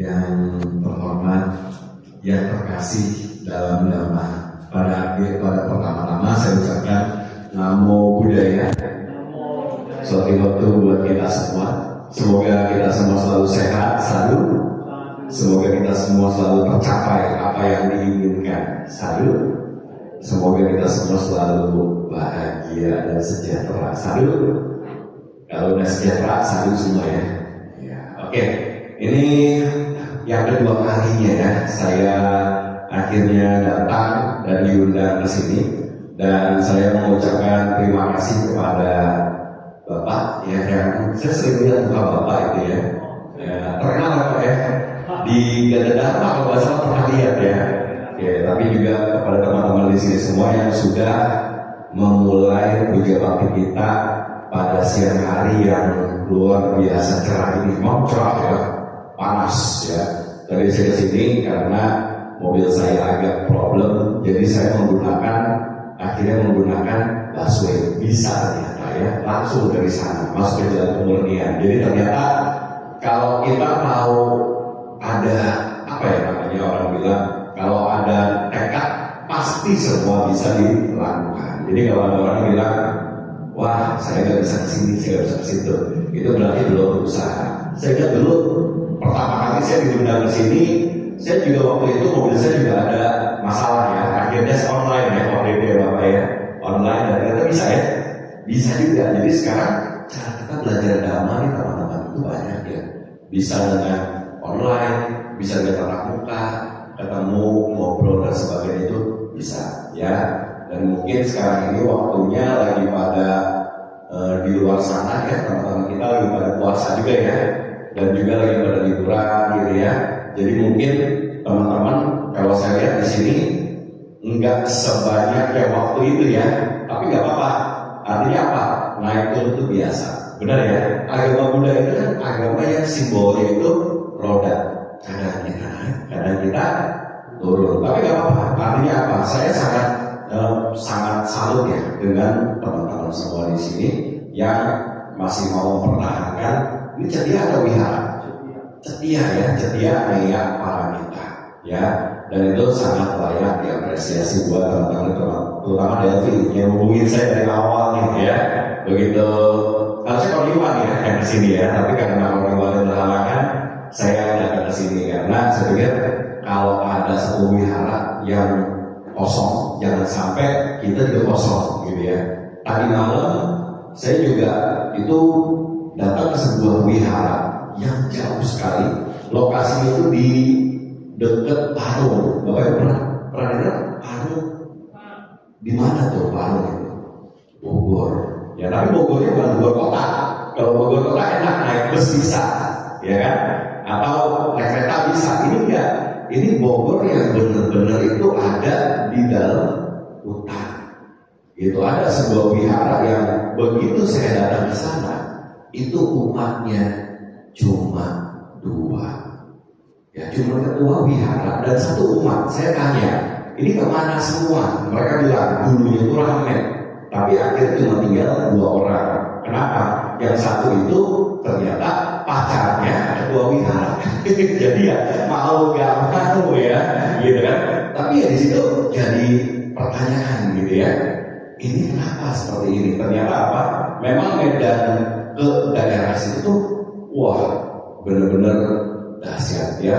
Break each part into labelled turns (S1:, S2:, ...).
S1: yang terhormat, yang terkasih dalam nama. Pada pertama-tama saya ucapkan Namo Buddhaya. Suatu waktu buat kita semua. Semoga kita semua selalu sehat, selalu. Semoga kita semua selalu tercapai apa yang diinginkan, selalu. Semoga kita semua selalu bahagia dan sejahtera, selalu. Kalau udah sejahtera, selalu semua ya. Oke, ini yang kedua kalinya ya saya akhirnya datang dan diundang ke sini, dan saya mengucapkan terima kasih kepada Bapak ya, yang saya sering lihat muka Bapak itu ya, terkenal Bapak ya di Gadadama kalau nggak salah pernah lihat ya. Oke, tapi juga kepada teman-teman di sini semua yang sudah memulai puja bakti kita pada siang hari yang luar biasa cerah ini. Memang cerah ya, panas ya. Tadi saya kesini karena mobil saya agak problem, jadi saya akhirnya menggunakan busway. Bisa ternyata ya, langsung dari sana masuk ke Jalan Kemurnian. Jadi ternyata kalau kita mau ada apa ya namanya, orang bilang kalau ada tekad pasti semua bisa dilakukan. Jadi kalau ada orang bilang wah saya nggak bisa kesini, saya nggak bisa kesitu, itu berarti belum berusaha. Saya ingat dulu pertama kali saya diundang ke sini, saya juga waktu itu mobil saya juga ada masalah ya. Akhirnya saya online ya, waktu itu ya Bapak ya, online, dan ternyata bisa ya, bisa juga. Jadi sekarang cara kita belajar agama nih teman-teman itu banyak ya. Bisa dengan online, bisa dengan tatap muka, ketemu, ngobrol dan sebagainya, itu bisa ya. Dan mungkin sekarang ini waktunya lagi pada di luar sana ya, teman-teman kita lagi pada puasa juga ya, dan juga lagi pada liburan gitu ya. Jadi mungkin teman-teman kalau saya lihat di sini enggak sebanyak kayak waktu itu ya, tapi nggak apa-apa. Artinya apa? Naik turun itu biasa, benar ya. Agama Buddha itu kan agama yang simbolnya itu roda, kadang kita naik, kadang kita turun, tapi nggak apa-apa. Artinya apa? Saya sangat salut ya dengan teman-teman semua di sini yang masih mau mempertahankan ini cetia atau wihara. Cetia ya, cetia Neya Paramita ya, dan itu sangat layak diapresiasi buat teman-teman, terutama Delvi yang hubungin saya dari awal nih ya. Begitu harusnya Koniwan ya yang kesini ya, tapi karena Koniwan berhalangan saya datang ke sini karena saya pikir kalau ada satu wihara yang kosong, jangan sampai kita juga kosong gitu ya. Tadi malam saya juga itu datang ke sebuah wihara yang jauh sekali. Lokasinya itu di dekat Parung. Bapak pernah dengar Parung? Di mana tuh Parung itu? Bogor. Ya tapi Bogornya bukan Bogor kota. Kalau Bogor kota enak naik bus bisa, ya kan? Atau naik kereta bisa. Ini enggak. Ini Bogor yang benar-benar itu ada di dalam hutan. Itu ada sebuah wihara yang begitu saya datang ke sana, itu umatnya cuma 2 ya, cuma ketua wihara dan 1 umat. Saya tanya, ini kemana semua? Mereka bilang dulunya itu ramai, tapi akhirnya cuma tinggal 2 orang. Kenapa? Yang 1 itu ternyata pacarnya ketua wihara. Jadi ya mau gak mau ya, gitu kan? Tapi ya di situ jadi pertanyaan gitu ya. Ini kenapa seperti ini? Ternyata apa? Memang medan ke daerah situ tuh wah, benar-benar dahsyat ya.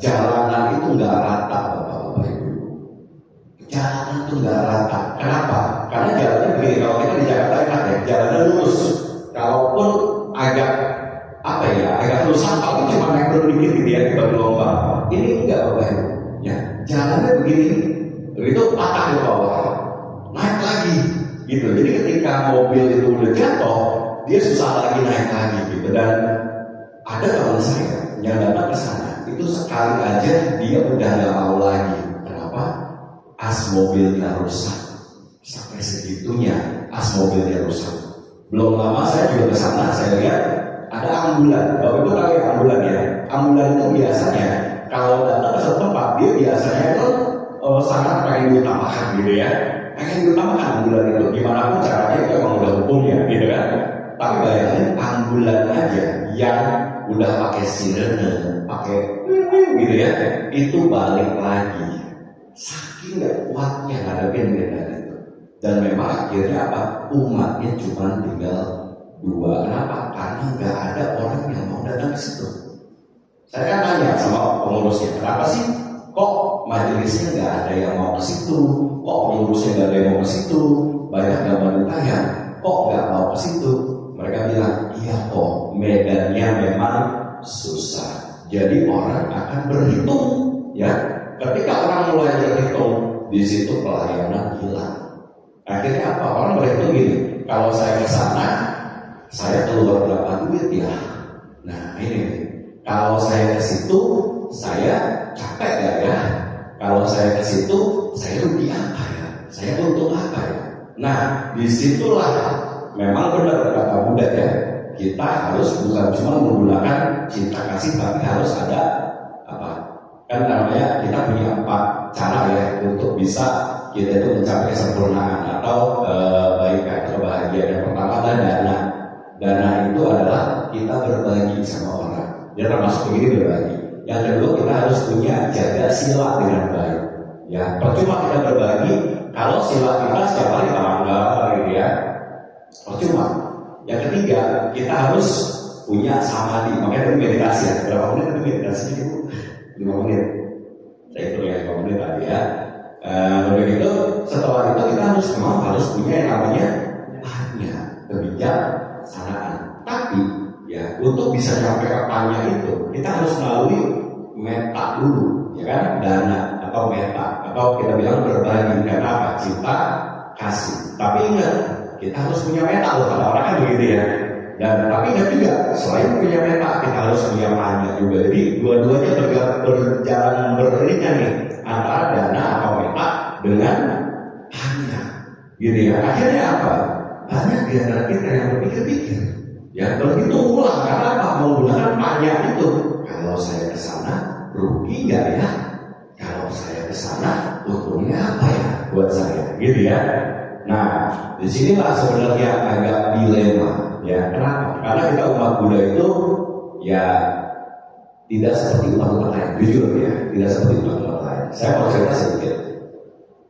S1: Jalanan itu nggak rata, Bapak-bapak Ibu. Jalanan itu nggak rata. Kenapa? Karena jalannya begini. Kalau kita di Jakarta enak ya, jalannya lurus. Kalaupun agak agak lusan, kalau cuma naik turun dikit gitu ya, kita berlomba. Ini enggak, Bapak Ibu. Ya, jalannya begini. Begitu patah di bawah, naik lagi, gitu. Jadi ketika mobil itu udah jatuh, dia susah lagi naik lagi gitu. Dan ada teman saya yang datang ke sana, itu sekali aja dia udah nggak mau lagi. Kenapa? As mobilnya rusak. Sampai segitunya as mobilnya rusak. Belum lama saya juga ke sana, saya lihat ada ambulan. Bapak Ibu tahu ya ambulan ya? Ambulan itu biasanya kalau datang ke satu tempat, dia biasanya itu sangat pengen diutamakan gitu ya. Pengen diutamakan ambulan itu, gimana pun caranya itu emang udah hukumnya gitu kan. Tapi bayangin ambulan aja yang udah pakai sirene, pakai gitu ya, itu balik lagi. Saking nggak kuatnya ngadepin medan itu. Dan memang akhirnya apa? Umatnya cuma tinggal 2. Kenapa? Karena nggak ada orang yang mau datang ke situ. Saya kan tanya sama pengurusnya, kenapa sih kok majelisnya nggak ada yang mau ke situ? Kok pengurusnya nggak ada yang mau ke situ? Banyak gambar ditanya, kok nggak mau ke situ? Mereka bilang, iya kok, medannya memang susah. Jadi orang akan berhitung, ya. Ketika orang mulai berhitung, di situ pelayanan hilang. Akhirnya apa? Orang berhitung gini, kalau saya ke sana, saya keluar berapa duit ya? Nah ini. Kalau saya ke situ, saya capek gak ya? Kalau saya ke situ, saya rugi apa ya? Saya untung apa ya? Nah, disitulah memang benar kata Buddha ya. Kita harus bukan cuma menggunakan cinta kasih, tapi harus ada apa? Kan namanya kita punya 4 cara ya untuk bisa kita itu mencapai kesempurnaan atau baik atau bahagia. Yang pertama adalah dana. Dana itu adalah kita berbagi sama orang. Ya termasuk begini berbagi. Yang kedua kita harus punya jaga sila dengan baik. Ya percuma kita berbagi kalau sila kita setiap hari melanggar gitu ya. Percuma. Yang ketiga kita harus punya samadhi. Makanya itu meditasi ya. Berapa menit itu meditasi itu? 5 menit. Saya hitung ya 5 menit tadi ya. Begitu setelah itu kita harus punya yang namanya kebijaksanaan. Tapi ya, untuk bisa sampai ke tanya itu, kita harus melalui meta dulu, ya kan? Dana atau meta, atau kita bilang berbagi karena apa? Cinta kasih. Tapi ingat, kita harus punya meta loh. Kalau orang kan begitu ya. Dan tapi ingat juga, selain punya meta, kita harus punya tanya juga. Jadi dua-duanya berjalan beriringan nih antara dana atau meta dengan tanya, gitu ya. Akhirnya apa? Banyak di antara kita yang berpikir-pikir. Ya berhitung ulang karena apa? Menggunakan tanya itu. Kalau saya ke sana rugi nggak ya? Kalau saya ke sana untungnya apa ya buat saya? Gitu ya. Nah, disinilah sebenarnya agak dilema. Ya, kenapa? Karena kita umat Buddha itu ya tidak seperti umat-umat lain. Jujur ya, tidak seperti umat-umat lain. Saya mau cerita sedikit.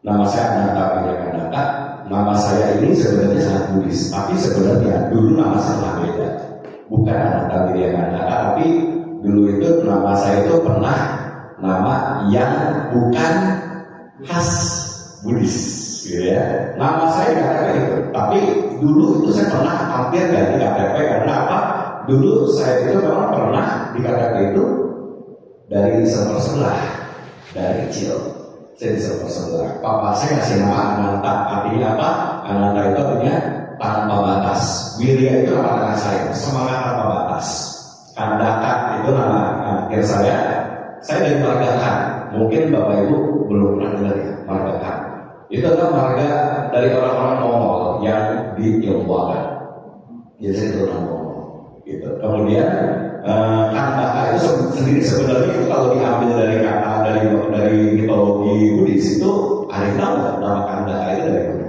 S1: Nama saya Ananta Wijayananda. Nama saya ini sebenarnya sangat Buddhis, tapi sebenarnya dulu nama saya beda. Bukan Ananta Wijayananda, tapi dulu itu nama saya itu pernah nama yang bukan khas Buddhis, gitu ya. Nama saya nggak kayak gitu, tapi dulu itu saya pernah hampir ganti KTP karena apa? Dulu saya itu memang pernah di KTP itu dari server sebelah, dari kecil. Saya di server sebelah. Papa saya ngasih nama Ananta. Artinya apa? Ananta itu artinya tanpa batas. Wirya itu nama tangan saya. Semangat tanpa batas. Kandaka itu nama akhir saya. Saya dari Margakan. Mungkin Bapak Ibu belum pernah dengar ya Margakan. Itu adalah marga dari orang-orang Mongol yang di Tiongkok. Jadi itu orang Mongol. Gitu. Kemudian Kandaka itu sendiri sebenarnya itu kalau diambil dari kata dari mitologi Buddhis itu ada yang tahu nggak nama Kandaka itu dari mana?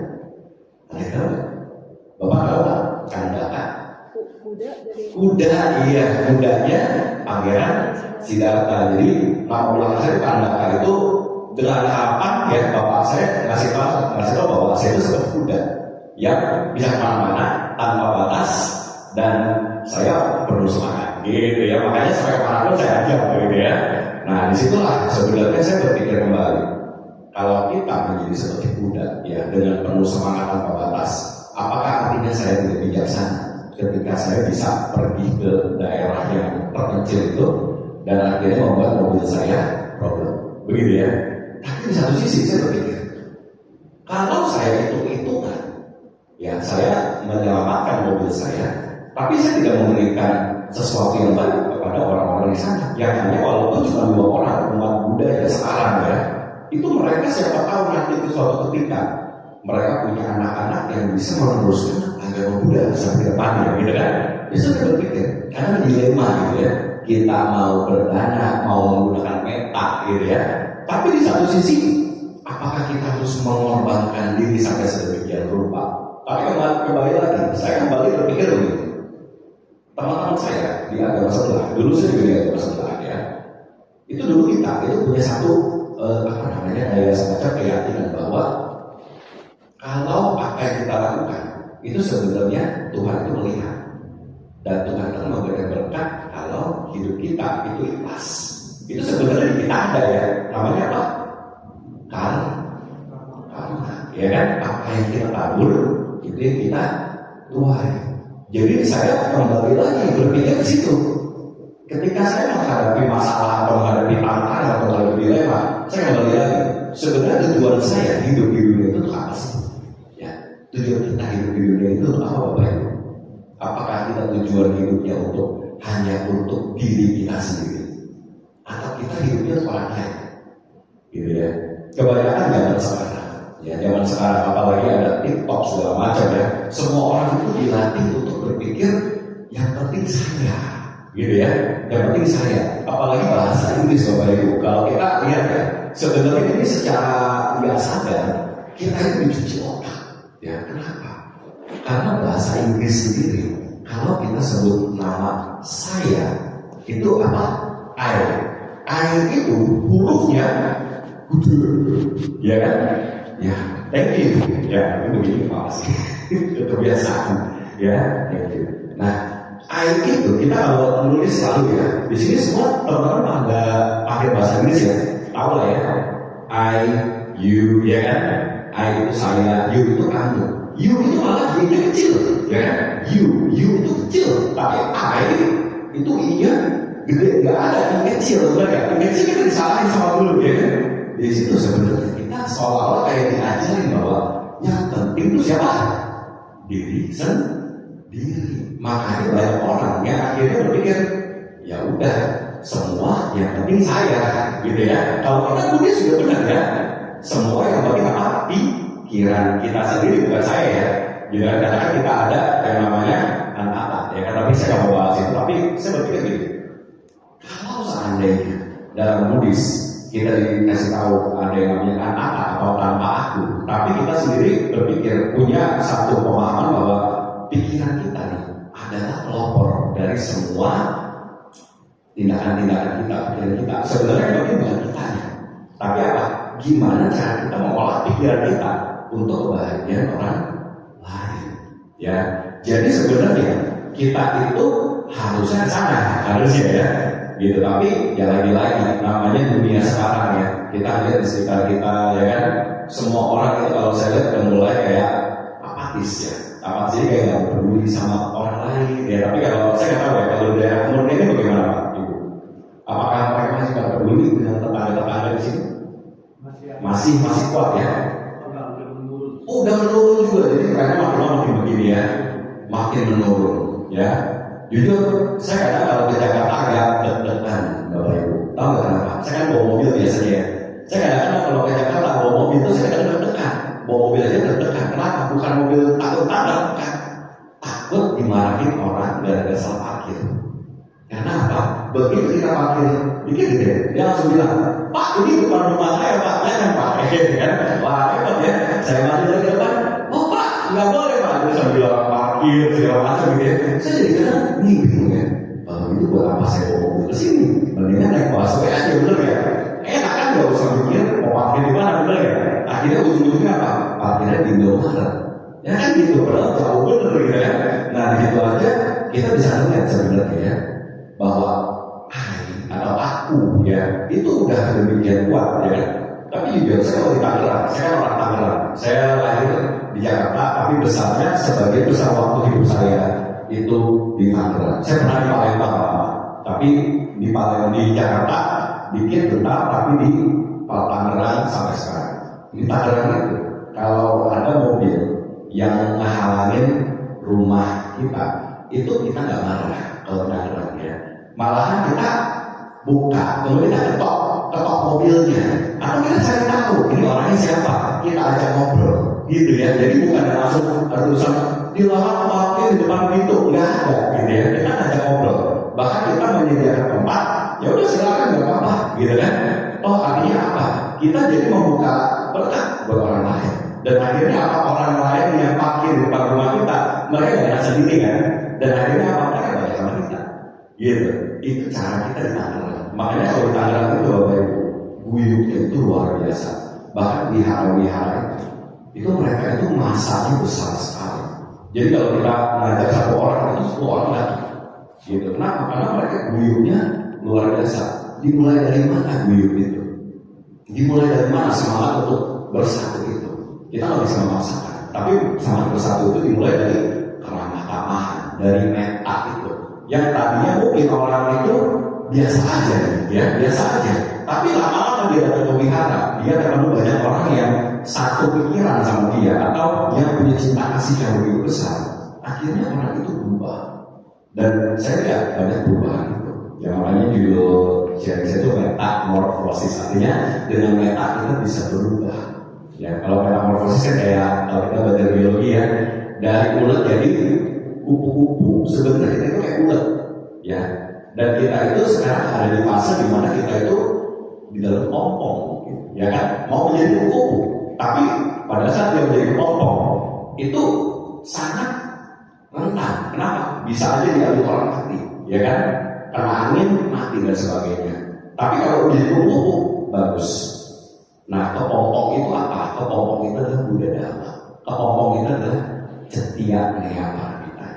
S1: Ada yang tahu nggak? Bapak tahu nggak Kandaka? Kuda, iya, kudanya Pangeran Siddhartha. Jadi nama ulang saya Kandaka itu dengan harapan ya bapak saya ngasih tahu bahwa saya itu seperti kuda yang bisa kemana-mana tanpa batas dan saya penuh semangat, gitu ya. Makanya sampai kemana-mana saya ajak, gitu ya. Nah, disitulah sebenarnya saya berpikir kembali. Kalau kita menjadi seperti kuda, ya dengan penuh semangat tanpa batas, apakah artinya saya tidak bijaksana ketika saya bisa pergi ke daerah yang terpencil itu dan akhirnya membuat mobil saya problem, begitu ya? Tapi di satu sisi saya berpikir, kalau saya hitung-hitungan, ya saya menyelamatkan mobil saya. Tapi saya tidak memberikan sesuatu yang baik kepada orang-orang di sana. Yang hanya walaupun cuma 2 orang umat Buddha ya sekarang ya, itu mereka siapa tahu nanti itu suatu ketika mereka punya anak-anak yang bisa meneruskan agama Buddha sampai depannya, gitu kan? Bisa saya berpikir, karena dilema gitu ya. Kita mau berdana, mau menggunakan meta, gitu ya. Tapi di satu sisi, apakah kita harus mengorbankan diri sampai sedemikian rupa? Tapi kembali lagi, saya kembali berpikir begitu. Teman-teman saya di agama sebelah, dulu saya juga di agama sebelah ya. Itu dulu kita itu punya satu kayak semacam keyakinan bahwa kalau apa yang kita lakukan itu sebenarnya Tuhan itu melihat, dan Tuhan akan memberikan berkat kalau hidup kita itu ikhlas. Itu sebenarnya kita ada ya, namanya apa? Karma, ya kan? Apa yang kita tabur itu yang kita tuai. Jadi saya kembali lagi berpikir ke situ. Ketika saya menghadapi masalah atau menghadapi tantangan atau menghadapi dilema, saya kembali lagi. Sebenarnya tujuan saya hidup di dunia itu apa sih? Ya, tujuan kita hidup di dunia itu apa, Bapak Ibu? Apakah kita tujuan hidupnya hanya untuk diri kita sendiri, atau kita hidupnya untuk orang lain? Gitu ya. Kebanyakan zaman sekarang, apalagi ada TikTok segala macam ya. Semua orang itu dilatih untuk berpikir yang penting saya. Gitu ya, yang penting saya, apalagi bahasa Inggris Bapak Ibu. Kalau kita lihat ya, sebenarnya ini secara nggak sadar kita itu dicuci otak. Ya, kenapa? Karena bahasa Inggris sendiri, kalau kita sebut nama saya, itu apa? I itu hurufnya ya kan? Ya, thank you. Ya, itu begini pasti. Kebiasaan. Ya, thank you. Nah, itu kita kalau menulis selalu ya. Di sini semua teman-teman ada pakai bahasa Inggris ya. Tahu lah ya. I, you, ya kan? I itu saya, you itu kamu. You itu malah I-nya kecil, ya kan? You itu kecil. Tapi I itu I-nya gede, nggak ada I kecil, benar nggak? I kecil kita disalahin sama dulu, ya kan? Di situ sebenarnya kita seolah-olah kayak diajarin bahwa yang penting itu siapa? Diri sendiri. Makanya banyak orang yang akhirnya berpikir, ya udah, semua yang penting saya, gitu ya. Kalau kita tulis sudah benar ya, semua yang penting apa? Pikiran kita sendiri, bukan saya ya. Jadi kadang-kadang kita ada yang namanya anak-anak, ya kan? Tapi saya nggak mau bahas itu. Tapi saya berpikir gini, kalau seandainya dalam Moody's kita dikasih tahu ada yang namanya anak-anak atau tanpa aku, tapi kita sendiri berpikir punya satu pemahaman bahwa pikiran kita nih adalah pelopor dari semua tindakan-tindakan kita, pikiran kita. Sebenarnya itu bukan kitanya, tapi apa? Gimana cara kita mengolah pikiran kita untuk kebahagiaan orang lain? Ya, jadi sebenarnya kita itu harusnya ke sana, harusnya ya, gitu. Tapi ya lagi-lagi namanya dunia sekarang ya. Kita lihat di sekitar kita, ya kan? Semua orang itu kalau saya lihat udah mulai kayak apatis ya. Apa sih kayak nggak peduli sama orang lain ya. Tapi kalau saya nggak tahu ya, kalau daerah Murni ini bagaimana Pak Ibu? Apakah mereka masih nggak peduli dengan tetangga-tetangga di sini? Masih kuat ya? Udah menurun juga. Jadi karena makin begini ya, makin menurun ya. Jujur saya kadang kalau ke Jakarta agak deg-degan Bapak Ibu. Tahu nggak kenapa? Saya kan bawa mobil biasanya ya. Saya kadang-kadang kalau ke Jakarta bawa mobil itu saya kadang deg-degan. Bawa mobil aja deg-degan. Kenapa? Bukan mobil takut tabrak, bukan. Takut dimarahin orang gara-gara salah parkir. Karena apa? Begitu kita parkir dikit gitu ya, dia langsung bilang, Pak ini depan rumah saya Pak, saya kan parkir kan. Wah hebat ya. Saya maju lagi ke depan, oh Pak nggak boleh Pak. Dia sambil parkir segala macam gitu ya. Saya jadi kadang bingung ya. Itu buat apa saya bawa mobil ke sini? Mendingan naik busway aja, bener ya. Enak kan, nggak usah mikir mau parkir di mana, bener ya. Akhirnya ujung-ujungnya apa? Parkirnya di Indomaret. Ya kan gitu, padahal jauh bener gitu ya. Nah di situ aja kita bisa lihat sebenarnya ya, bahwa atau aku ya itu udah demikian kuat ya kan. Tapi juga saya orang Tangerang, saya kan orang Tangerang. Saya lahir di Jakarta, tapi besarnya sebagai besar waktu hidup saya itu di Tangerang. Saya pernah di Palembang, tapi di Palembang di Jakarta dikit bentar, tapi di Tangerang sampai sekarang. Di Tangerang itu kalau ada mobil yang menghalangin rumah kita, itu kita nggak marah kalau Tangerang ya. Malahan kita buka, kemudian kita ketok mobilnya, atau kita cari tahu ini orangnya siapa, kita ajak ngobrol, gitu ya. Jadi bukan langsung terusan dilarang parkir di depan pintu, nggak ada, gitu ya. Kita ajak ngobrol, bahkan kita menyediakan tempat, ya udah silakan nggak apa-apa, gitu kan. Toh artinya apa? Kita jadi membuka berkat buat orang lain, dan akhirnya apa, orang lain yang parkir di depan rumah kita, mereka nggak sendiri kan, dan akhirnya apa, mereka banyak sama kita, gitu. Itu cara kita di Tangerang. Makanya kalau di Tangerang itu Bapak Ibu, guyupnya itu luar biasa. Bahkan wihara-wihara itu mereka itu masanya besar sekali. Jadi kalau kita mengajak satu orang itu 10 orang lagi. Gitu. Kenapa? Karena mereka guyupnya luar biasa. Dimulai dari mana guyup itu? Dimulai dari mana semangat untuk bersatu itu? Kita nggak bisa memaksakan. Tapi semangat bersatu itu dimulai dari keramah tamahan, dari meta itu. Yang tadinya mungkin orang itu biasa aja, ya biasa aja. Tapi lama-lama dia datang ke wihara, dia ketemu banyak orang yang satu pikiran sama dia atau yang punya cinta kasih yang begitu besar. Akhirnya orang itu berubah. Dan saya lihat banyak perubahan itu. Yang namanya judul sharing saya itu metamorfosis, artinya dengan meta kita bisa berubah. Ya, kalau metamorfosis kan kayak kalau kita belajar biologi ya, dari ulet jadi kupu-kupu. Sebenarnya kita itu kayak ulet, ya. Dan kita itu sekarang ada di fase di mana kita itu di dalam ompong, gitu, ya kan? Mau menjadi kupu-kupu, tapi pada saat dia menjadi ompong itu sangat rentan. Kenapa? Bisa aja diambil orang mati, ya kan? Kena angin mati dan sebagainya. Tapi kalau menjadi kupu-kupu bagus. Nah, kepompong itu apa? Kepompong itu adalah Buddha Dhamma. Kepompong itu adalah cetia neyapardita.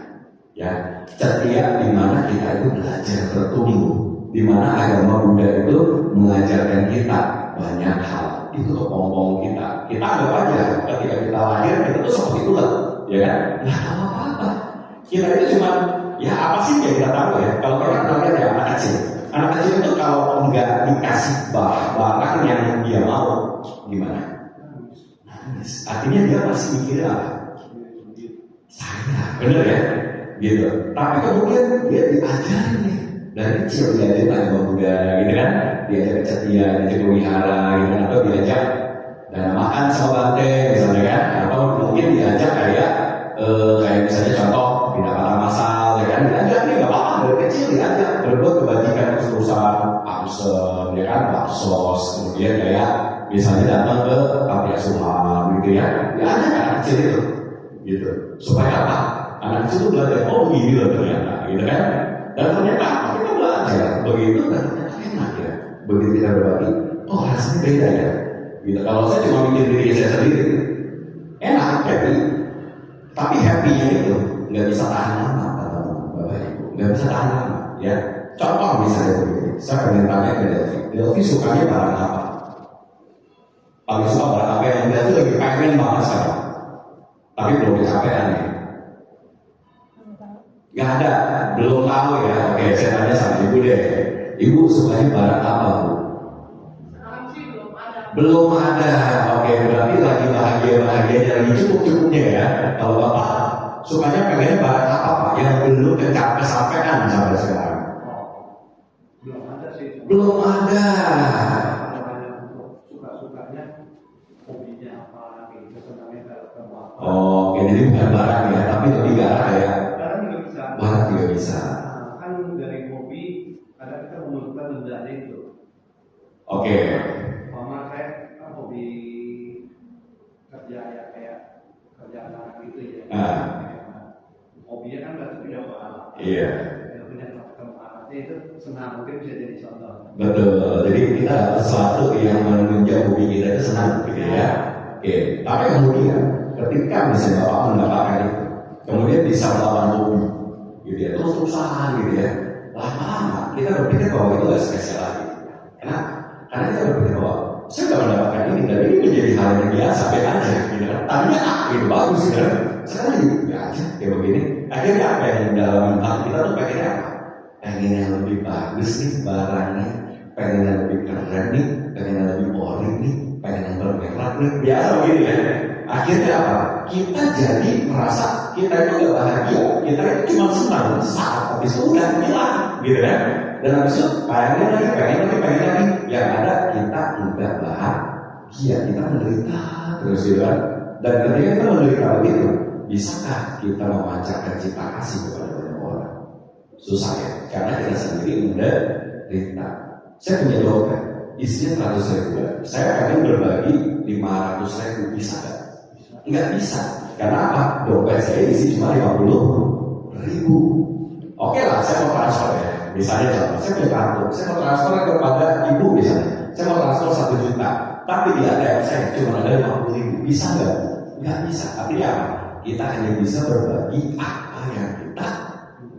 S1: Ya, cetia di mana kita itu belajar bertumbuh, di mana agama Buddha itu mengajarkan kita banyak hal. Itu kepompong kita. Kita anggap aja ketika kita lahir kita tuh seperti ulat, ya kan? Nah, apa-apa. Kita itu cuma ya apa sih yang kita tahu ya? Kalau orang namanya ya anak kecil. Anak kecil itu kalau enggak dikasih barang yang dia mau, gimana? Nangis. Artinya dia masih mikir apa? Saya, bener ya? Gitu. Tapi kemudian dia diajarin nih dari kecil, diajarin agama Buddha, gitu kan? Diajak cetia, diajak wihara, gitu kan? Atau diajak dan makan sama bante, misalnya kan? Atau mungkin diajak kayak misalnya contoh pendapatan massal, ya kan? Diajak nih nggak apa-apa dari kecil diajak berbuat kebajikan perusahaan Amsel, ya kan? Baksos, kemudian kayak misalnya datang ke panti asuhan, gitu ya? Diajak anak kecil itu, gitu. Supaya apa? Anak kecil itu belajar, oh begini loh ternyata, gitu kan? Dan ternyata kita belajar begitu dan ternyata enak ya. Begitu kita berbagi, oh rasanya beda ya. Gitu. Kalau saya cuma mikir diri saya sendiri, enak, happy. Tapi happy-nya itu nggak bisa tahan lama, Bapak Ibu, nggak bisa tahan lama. Ya, contoh misalnya begini, saya pengen tanya ke Delvi. Delvi sukanya barang apa? Paling suka barang apa yang Delvi lagi pengen banget sekarang? Tapi belum kecapean ya. Nggak ada, belum tahu ya. Oke, saya tanya sama ibu deh. Ibu sukanya barang apa, Bu? Belum ada. Oke, berarti lagi bahagia-bahagianya, lagi cukup-cukupnya ya. Kalau Bapak sukanya pengennya barang apa, Pak? Yang belum kesampaian sampai sekarang.
S2: Belum ada sih.
S1: Belum ada.
S2: Suka-sukanya hobinya apa, gitu, senangnya kalau apa.
S1: Oke, jadi bukan barang ya, tapi lebih ke arah ya.
S2: Barang juga bisa.
S1: Barang juga bisa.
S2: Nah, kan dari hobi, kadang kita memerlukan benda itu.
S1: Oke.
S2: Mama saya kan hobi kerja ya kayak kerjaan anak gitu ya. Hobinya kan berarti punya pahala.
S1: Iya.
S2: Kalau punya pahala itu senang, mungkin bisa jadi contoh.
S1: Betul. Jadi kita dapat sesuatu yang menunjang hobi kita itu senang, gitu ya. Oke. Tapi kemudian ketika misalnya Bapak mendapatkan itu, kemudian bisa melawan hobi, gitu ya, terus usaha, gitu ya. Lama-lama kita berpikir bahwa itu nggak spesial lagi. Kenapa? Karena kita berpikir bahwa saya nggak mendapatkan ini dan ini menjadi hal yang biasa, biasa aja, gitu kan? Tadinya gitu bagus, gitu kan? Sekarang jadi ya aja kayak begini. Akhirnya apa yang dalam hati kita tuh pengennya apa? Pengen yang lebih bagus nih barangnya, pengen yang lebih keren nih, pengen yang lebih ori nih, pengen yang bermerek nih, biasa begini ya. Akhirnya apa? Kita jadi merasa kita itu gak bahagia, kita itu cuma senang saat habis itu udah hilang, gitu kan? Dan habis itu pengen lagi, yang ada kita enggak bahagia, kita menderita terus, gitu kan? Dan ketika kita menderita begitu, bisakah kita memancarkan cinta kasih kepada banyak orang? Susah ya, karena kita sendiri menderita. Saya punya dompet, isinya 100.000. Saya pengen berbagi 500.000, bisa nggak? Nggak bisa. Karena apa? Dompet saya isi cuma 50.000. Oke lah, saya mau transfer ya. Misalnya contoh, saya punya kartu, saya mau transfer kepada ibu misalnya. Saya mau transfer 1 tapi di ATM saya cuma ada 50.000. Bisa nggak? Nggak bisa. Artinya apa? Kita hanya bisa berbagi apa yang kita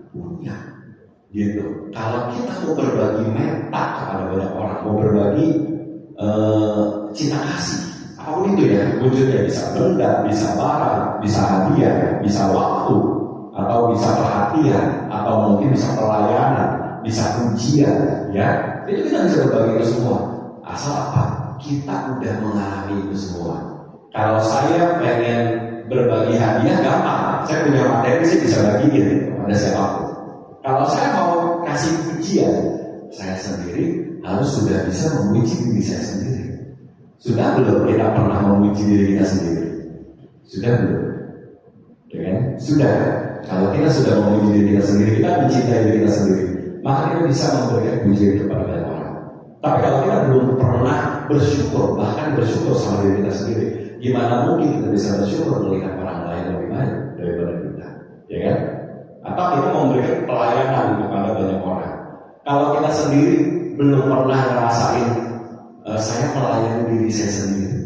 S1: punya. Gitu. Kalau kita mau berbagi meta kepada banyak orang, mau berbagi cinta kasih, apapun itu ya, wujudnya bisa benda, bisa barang, bisa hadiah, bisa waktu, atau bisa perhatian, atau mungkin bisa pelayanan, bisa ujian, ya, itu kita bisa berbagi itu semua. Asal apa? Kita udah mengalami itu semua. Kalau saya pengen berbagi hadiah, gampang. Saya punya materi, saya bisa bagiin pada siapapun. Kalau saya mau kasih pujian, saya sendiri harus sudah bisa memuji diri saya sendiri. Sudah belum kita pernah memuji diri kita sendiri? Sudah belum? Ya kan? Sudah. Kalau kita sudah memuji diri kita sendiri, kita mencintai diri kita sendiri, maka kita bisa memberikan pujian kepada banyak orang. Tapi kalau kita belum pernah bersyukur, bahkan bersyukur sama diri kita sendiri, gimana mungkin kita bisa bersyukur melihat orang lain lebih baik daripada kita? Ya kan? Atau kita memberikan pelayanan kepada banyak orang. Kalau kita sendiri belum pernah ngerasain saya melayani diri saya sendiri,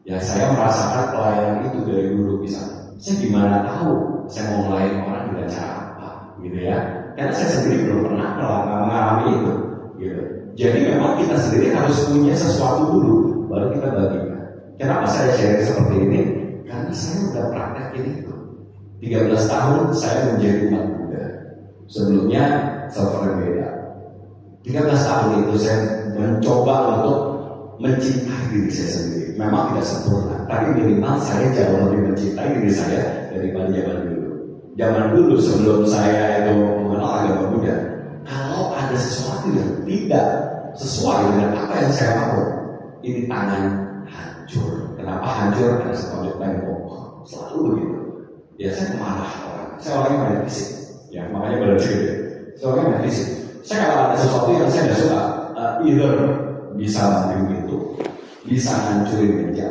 S1: ya saya merasakan pelayanan itu dari dulu bisa. Saya gimana tahu saya mau melayani orang dengan cara apa, gitu ya? Karena saya sendiri belum pernah mengalami itu, gitu. Jadi memang kita sendiri harus punya sesuatu dulu, baru kita bagikan. Kenapa saya share seperti ini? Karena saya udah praktekin itu. 13 tahun saya menjadi umat Buddha. Sebelumnya server beda. 13 tahun itu saya mencoba untuk mencintai diri saya sendiri. Memang tidak sempurna, tapi minimal saya jauh lebih mencintai diri saya daripada zaman dulu. Zaman dulu sebelum saya itu mengenal agama Buddha, kalau ada sesuatu yang tidak sesuai dengan apa yang saya mau, ini tangan hancur. Kenapa hancur? Karena setonjok tembok. Selalu begitu. Ya saya marah orang. Saya orangnya banyak fisik. Ya makanya badan segede. Saya orangnya banyak fisik. Saya kalau ada sesuatu yang saya tidak suka, either bisa banting pintu, bisa hancurin meja,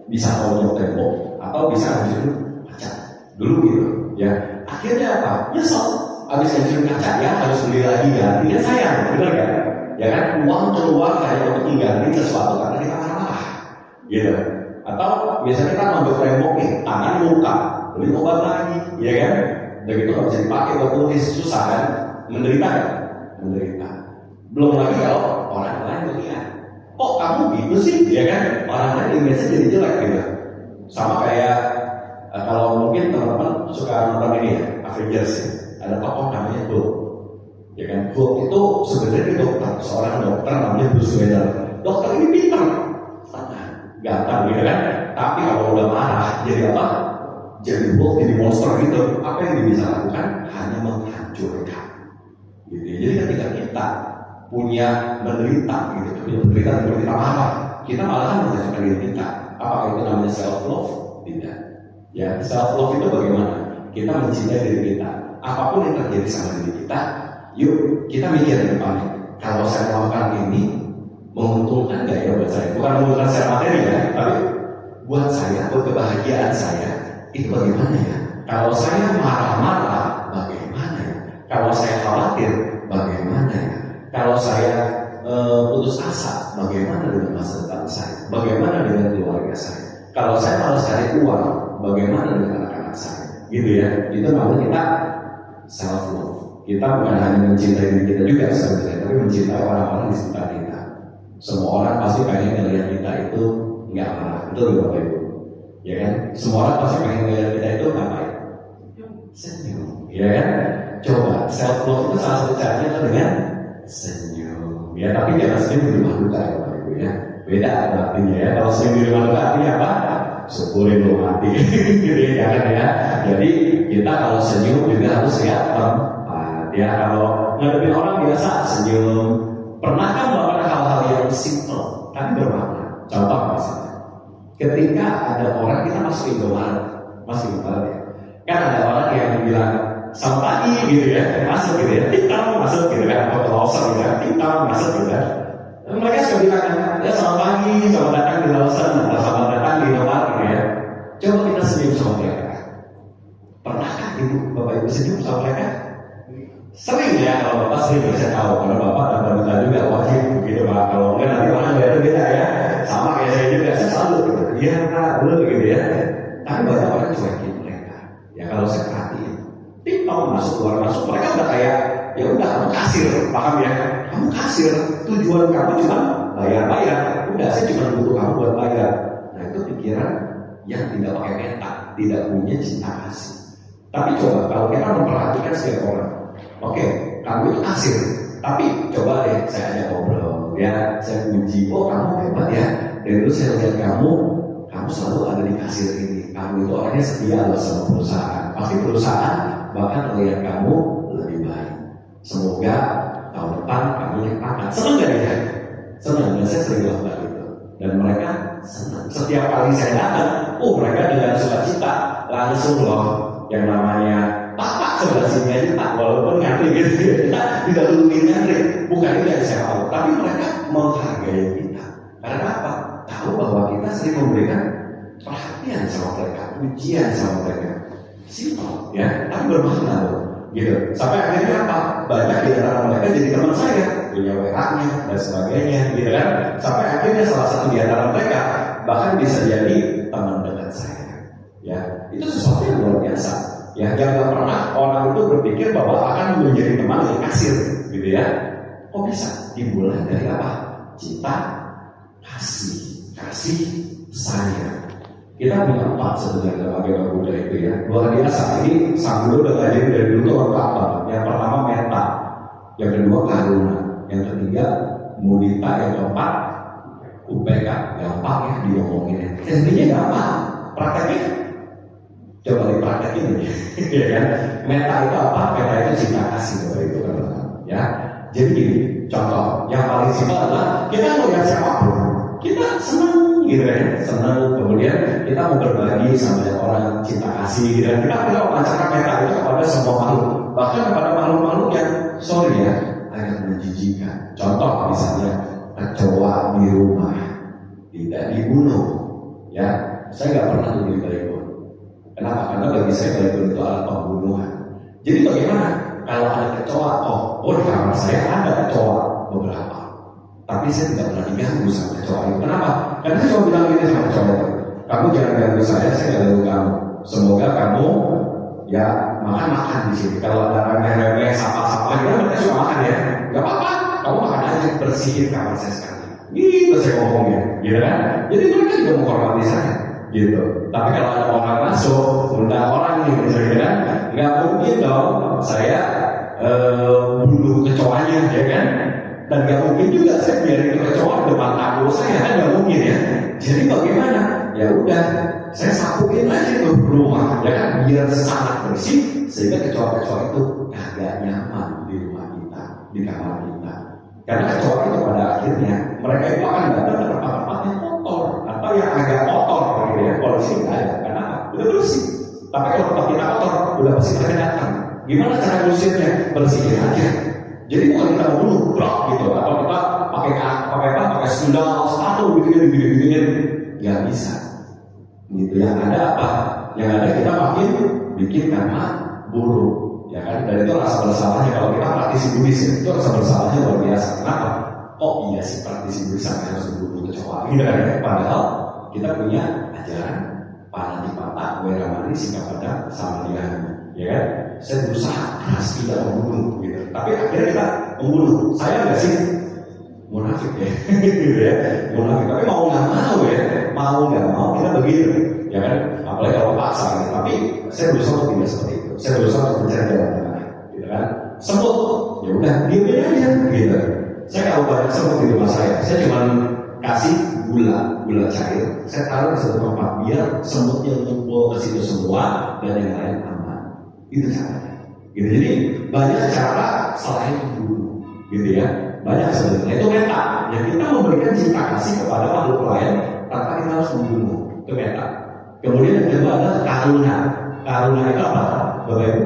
S1: bisa tonjok tembok, atau bisa hancurin kaca. Dulu gitu, ya. Akhirnya apa? Nyesel. Habis hancurin kaca, ya harus beli lagi ganti. Ya sayang, benar kan? Ya kan? Uang keluar kayak untuk mengganti sesuatu karena kita marah, gitu. Atau biasanya kita tonjok tembok nih, tangan luka, beli obat lagi, ya kan? Dan itu nggak bisa dipakai buat tulis, susah kan? Menderita kan? Menderita. Belum lagi kalau orang lain melihat, kok kamu gitu sih, ya kan? Orang lain image-nya jadi jelek gitu. Sama kayak kalau mungkin teman-teman suka nonton ini ya, Avengers ya. Ada tokoh namanya Hulk, ya kan? Hulk itu sebenarnya dokter, seorang dokter namanya Bruce Banner. Dokter ini pintar, ganteng gitu kan? Tapi kalau udah marah jadi apa? Jadi Hulk, jadi monster gitu. Apa yang dia bisa lakukan? Hanya menghancurkan. Gitu. Jadi ketika kita punya menderita gitu, punya menderita dan kita marah, kita malah menghancurkan diri kita. Apakah itu namanya self love? Tidak. Ya, self love itu bagaimana? Kita mencintai diri kita. Apapun yang terjadi sama diri kita, yuk kita mikir ke depannya. Kalau saya melakukan ini, menguntungkan nggak ya buat saya? Bukan menguntungkan secara materi ya, tapi buat saya, buat kebahagiaan saya, itu bagaimana ya? Kalau saya marah-marah, bagaimana ya? Kalau saya khawatir, bagaimana ya? Kalau saya putus asa, bagaimana dengan masa depan saya? Bagaimana dengan keluarga saya? Kalau saya malas cari uang, bagaimana dengan anak-anak saya? Gitu ya, itu namanya kita self love. Kita bukan hanya mencintai diri kita juga sebenarnya, tapi mencintai orang-orang di sekitar kita. Semua orang pasti pengen melihat kita itu nggak marah, betul Bapak Ibu? Ya kan? Semua orang pasti pengen melihat kita itu ngapain? Senyum, ya kan? Coba self love itu salah satu caranya adalah dengan senyum. Ya, tapi jangan senyum di rumah duka ya Bapak Ibu ya. Beda artinya ya. Kalau senyum di rumah duka artinya apa? Syukurin lu mati. Gitu ya kan ya. Jadi kita kalau senyum juga harus siap tempat. Ya kalau ngadepin orang biasa senyum. Pernah kan melakukan hal-hal yang simple tapi bermakna. Contoh misalnya, ketika ada orang kita masuk Indomaret ya. Kan ada orang yang bilang selamat pagi gitu ya, masuk gitu ya, kita masuk gitu kan, atau Lawson gitu ya, kita masuk gitu kan. Dan mereka suka bilang, ya selamat pagi, selamat datang di Lawson, atau selamat datang di Indomaret gitu ya. Coba kita senyum sama mereka. Pernahkah ibu, bapak ibu senyum sama mereka? Sering ya, kalau bapak sering bisa tahu, karena bapak dan wanita juga wajib gitu pak. Kalau enggak nanti orang lihat beda ya, sama kayak saya juga. iya Kak, gitu ya. Tapi banyak orang cuekin mereka. Ya kalau saya perhatiin, kalau masuk mereka udah kayak ya udah kamu kasir, paham ya? Kamu kasir, tujuan kamu cuma bayar. Udah saya cuma butuh kamu buat bayar. Nah itu pikiran yang tidak pakai meta, tidak punya cinta kasih. Tapi coba kalau kita memperhatikan setiap orang, oke, kamu itu kasir, tapi coba deh saya ajak ngobrol, ya saya puji, oh kamu hebat ya. Dari dulu saya lihat kamu selalu ada di kasir ini. Kamu itu orangnya setia loh sama perusahaan. Pasti perusahaan bahkan melihat kamu lebih baik. Semoga tahun depan kamu yang pangkat. Senang gak dia? Senang, dan saya sering lakukan itu. Dan mereka senang. Setiap kali saya datang, mereka dengan sukacita langsung loh yang namanya Pak sebelah sini aja Pak, walaupun ngantri gitu. Tidak nungguin ngantri. Bukan itu yang saya mau, tapi mereka menghargai kita. Karena apa? Tahu bahwa kita sering memberikan perhatian sama mereka, ujian sama mereka. Simpel, ya, tapi bermakna loh. Gitu. Sampai akhirnya apa? Banyak di antara mereka jadi teman saya, punya WA-nya dan sebagainya, gitu kan? Sampai akhirnya salah satu di antara mereka bahkan bisa jadi teman dekat saya. Ya, itu sesuatu yang luar biasa. Ya, yang nggak pernah orang itu berpikir bahwa akan menjadi teman yang kasir, gitu ya. Kok bisa? Dimulai dari apa? Cinta, kasih sayang. Kita punya 4 sebenarnya agama Buddha itu ya. Luar biasa. Ini Sang Buddha udah ngajarin dari dulu lengkap banget. Yang pertama metta, yang kedua karuna, yang ketiga mudita, yang keempat UPK. Gampang ya diomongin. Intinya gampang. Prakteknya coba dipraktekin ya kan. Metta itu apa? Metta itu cinta kasih kepada itu kan. Ya. Jadi gini, contoh yang paling simpel adalah kita melihat siapapun, kita senang gitu ya, senang. Kemudian kita mau berbagi sama orang, cinta kasih gitu. Dan kita punya memancarkan meta itu kepada semua makhluk, bahkan kepada makhluk-makhluk yang sorry ya agak menjijikan. Contoh misalnya kecoa di rumah tidak dibunuh, ya saya nggak pernah beli baikun. Kenapa? Karena bagi saya baikun itu alat pembunuhan. Jadi bagaimana kalau ada kecoa? Di kamar saya ada kecoa beberapa. Tapi saya tidak pernah diganggu sama kecoa itu. Kenapa? Karena saya cuma bilang gini sama kecoa itu, kamu jangan ganggu saya nggak ganggu kamu. Semoga kamu ya makan di sini. Kalau ada remeh-remeh, sapa-sapa, mereka suka makan ya. Gak apa-apa, kamu makan aja, bersihin kamar saya sekarang. Gitu saya ngomongnya, gitu kan? Jadi mereka juga menghormati saya, gitu. Tapi kalau ada orang masuk, undang orang nih, misalnya, nggak mungkin dong saya bunuh kecoanya, ya kan? Dan gak mungkin juga saya biarin kecoa depan aku saya, kan gak mungkin ya. Jadi bagaimana? Ya udah, saya sapuin aja tuh rumah, ya kan, biar sangat bersih sehingga kecoa-kecoa itu agak nyaman di rumah kita, di kamar kita. Karena kecoa itu pada akhirnya mereka itu akan datang ke tempat-tempat yang kotor atau yang agak kotor, gitu ya. Kalau di sini nggak ada, karena udah bersih. Tapi kalau tempat kita kotor, udah pasti mereka datang. Gimana cara ngusirnya? Bersihin aja. Jadi bukan kita bunuh, blok gitu, atau kita pakai sendal, sepatu gitu, nggak bisa. Gitu. Yang ada apa? Yang ada kita makin bikin karena buruk, ya kan? Dan itu rasa bersalahnya kalau kita praktisi Buddhis itu rasa bersalahnya luar biasa. Kenapa? Iya sih praktisi Buddhis sampai harus dibunuh kecoa, gitu kan? Padahal kita punya ajaran Panatipata, Weramani, Sikap Pada, Samadhiana, ya kan? Saya berusaha keras tidak membunuh, gitu. Tapi akhirnya kita membunuh. Saya nggak sih munafik ya, gitu ya, munafik. Tapi mau nggak mau kita begitu, ya kan? Apalagi kalau paksa, gitu. Tapi saya berusaha untuk tidak seperti itu. Saya berusaha untuk mencari jalan tengah, gitu kan? Semut, ya udah diamin aja, gitu. Saya kalau banyak semut di rumah saya cuma kasih gula cair. Saya taruh di satu tempat biar semutnya ngumpul ke situ semua dan yang lain aman. Itu caranya. Gitu. Jadi banyak cara selain membunuh, gitu ya. Banyak sebenarnya. Itu meta. Yang kita memberikan cinta kasih kepada makhluk lain tanpa kita harus membunuh. Itu meta. Kemudian yang kedua adalah karuna. Karuna itu apa? Bapak Ibu?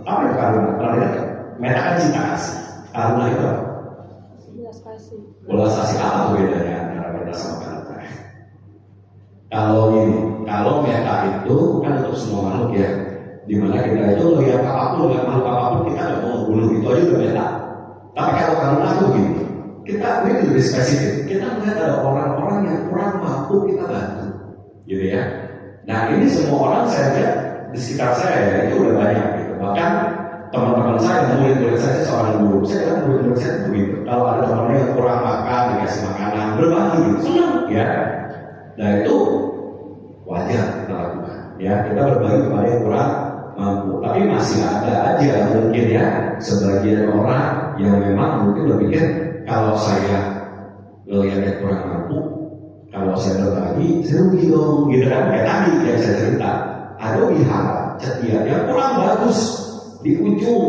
S1: Apa itu karuna? Meta kan cinta kasih. Karuna itu apa?
S3: Belas kasih.
S1: Belas kasih apa tuh bedanya antara meta sama karuna? Kalau meta itu kan untuk semua makhluk ya. Dimana kita itu melihat apapun, melihat makhluk apapun kita nggak mau membunuh, itu aja udah beda. Tapi kalau karuna itu gini, kita ini lebih spesifik. Kita melihat ada orang-orang yang kurang mampu kita bantu. gitu ya. Nah ini semua orang saya lihat di sekitar saya ya, itu udah banyak gitu. Bahkan teman-teman saya, murid-murid saya seorang guru, saya bilang murid-murid saya begitu. Kalau ada temannya yang kurang makan, dikasih makanan, berbagi gitu, senang ya. Nah itu wajar kita lakukan ya, kita berbagi kepada yang kurang mampu. Tapi masih ada aja mungkin ya sebagian orang yang memang mungkin berpikir kalau saya melihatnya kurang mampu, kalau saya berbagi, saya rugi dong, gitu kan? Kayak tadi yang saya cerita, ada wihara cetia yang kurang bagus di ujung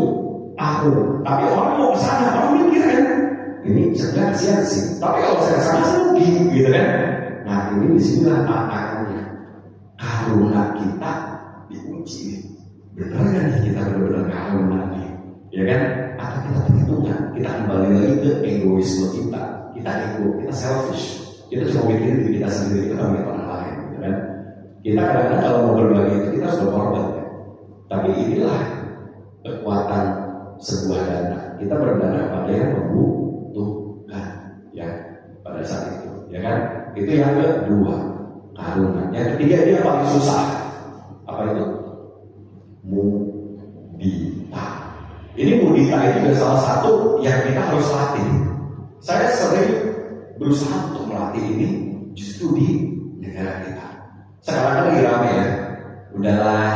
S1: tahun, tapi orang mau ke sana, orang mikir kan, ini sebenarnya kasihan sih. Tapi kalau saya ke sana, saya rugi, gitu kan? Nah ini disinilah tantangannya, karuna kita diuji. Benar kan kita benar-benar karuna nih, ya kan? Atau kita perhitungan, kita kembali lagi ke egoisme kita ego, kita selfish, kita cuma mikirin diri kita sendiri, kita mikir orang lain, gitu kan? Kita kadang-kadang kalau mau berbagi itu kita harus berkorban, ya? Tapi inilah kekuatan sebuah dana. Kita berdana pada yang membutuhkan, ya pada saat itu, ya kan? Itu yang kedua, karuna. Yang ketiga dia paling susah, apa itu? Mudita. Ini mudita itu juga salah satu yang kita harus latih. Saya sering berusaha untuk melatih ini justru di negara kita. Sekarang kan lagi rame ya. Udahlah,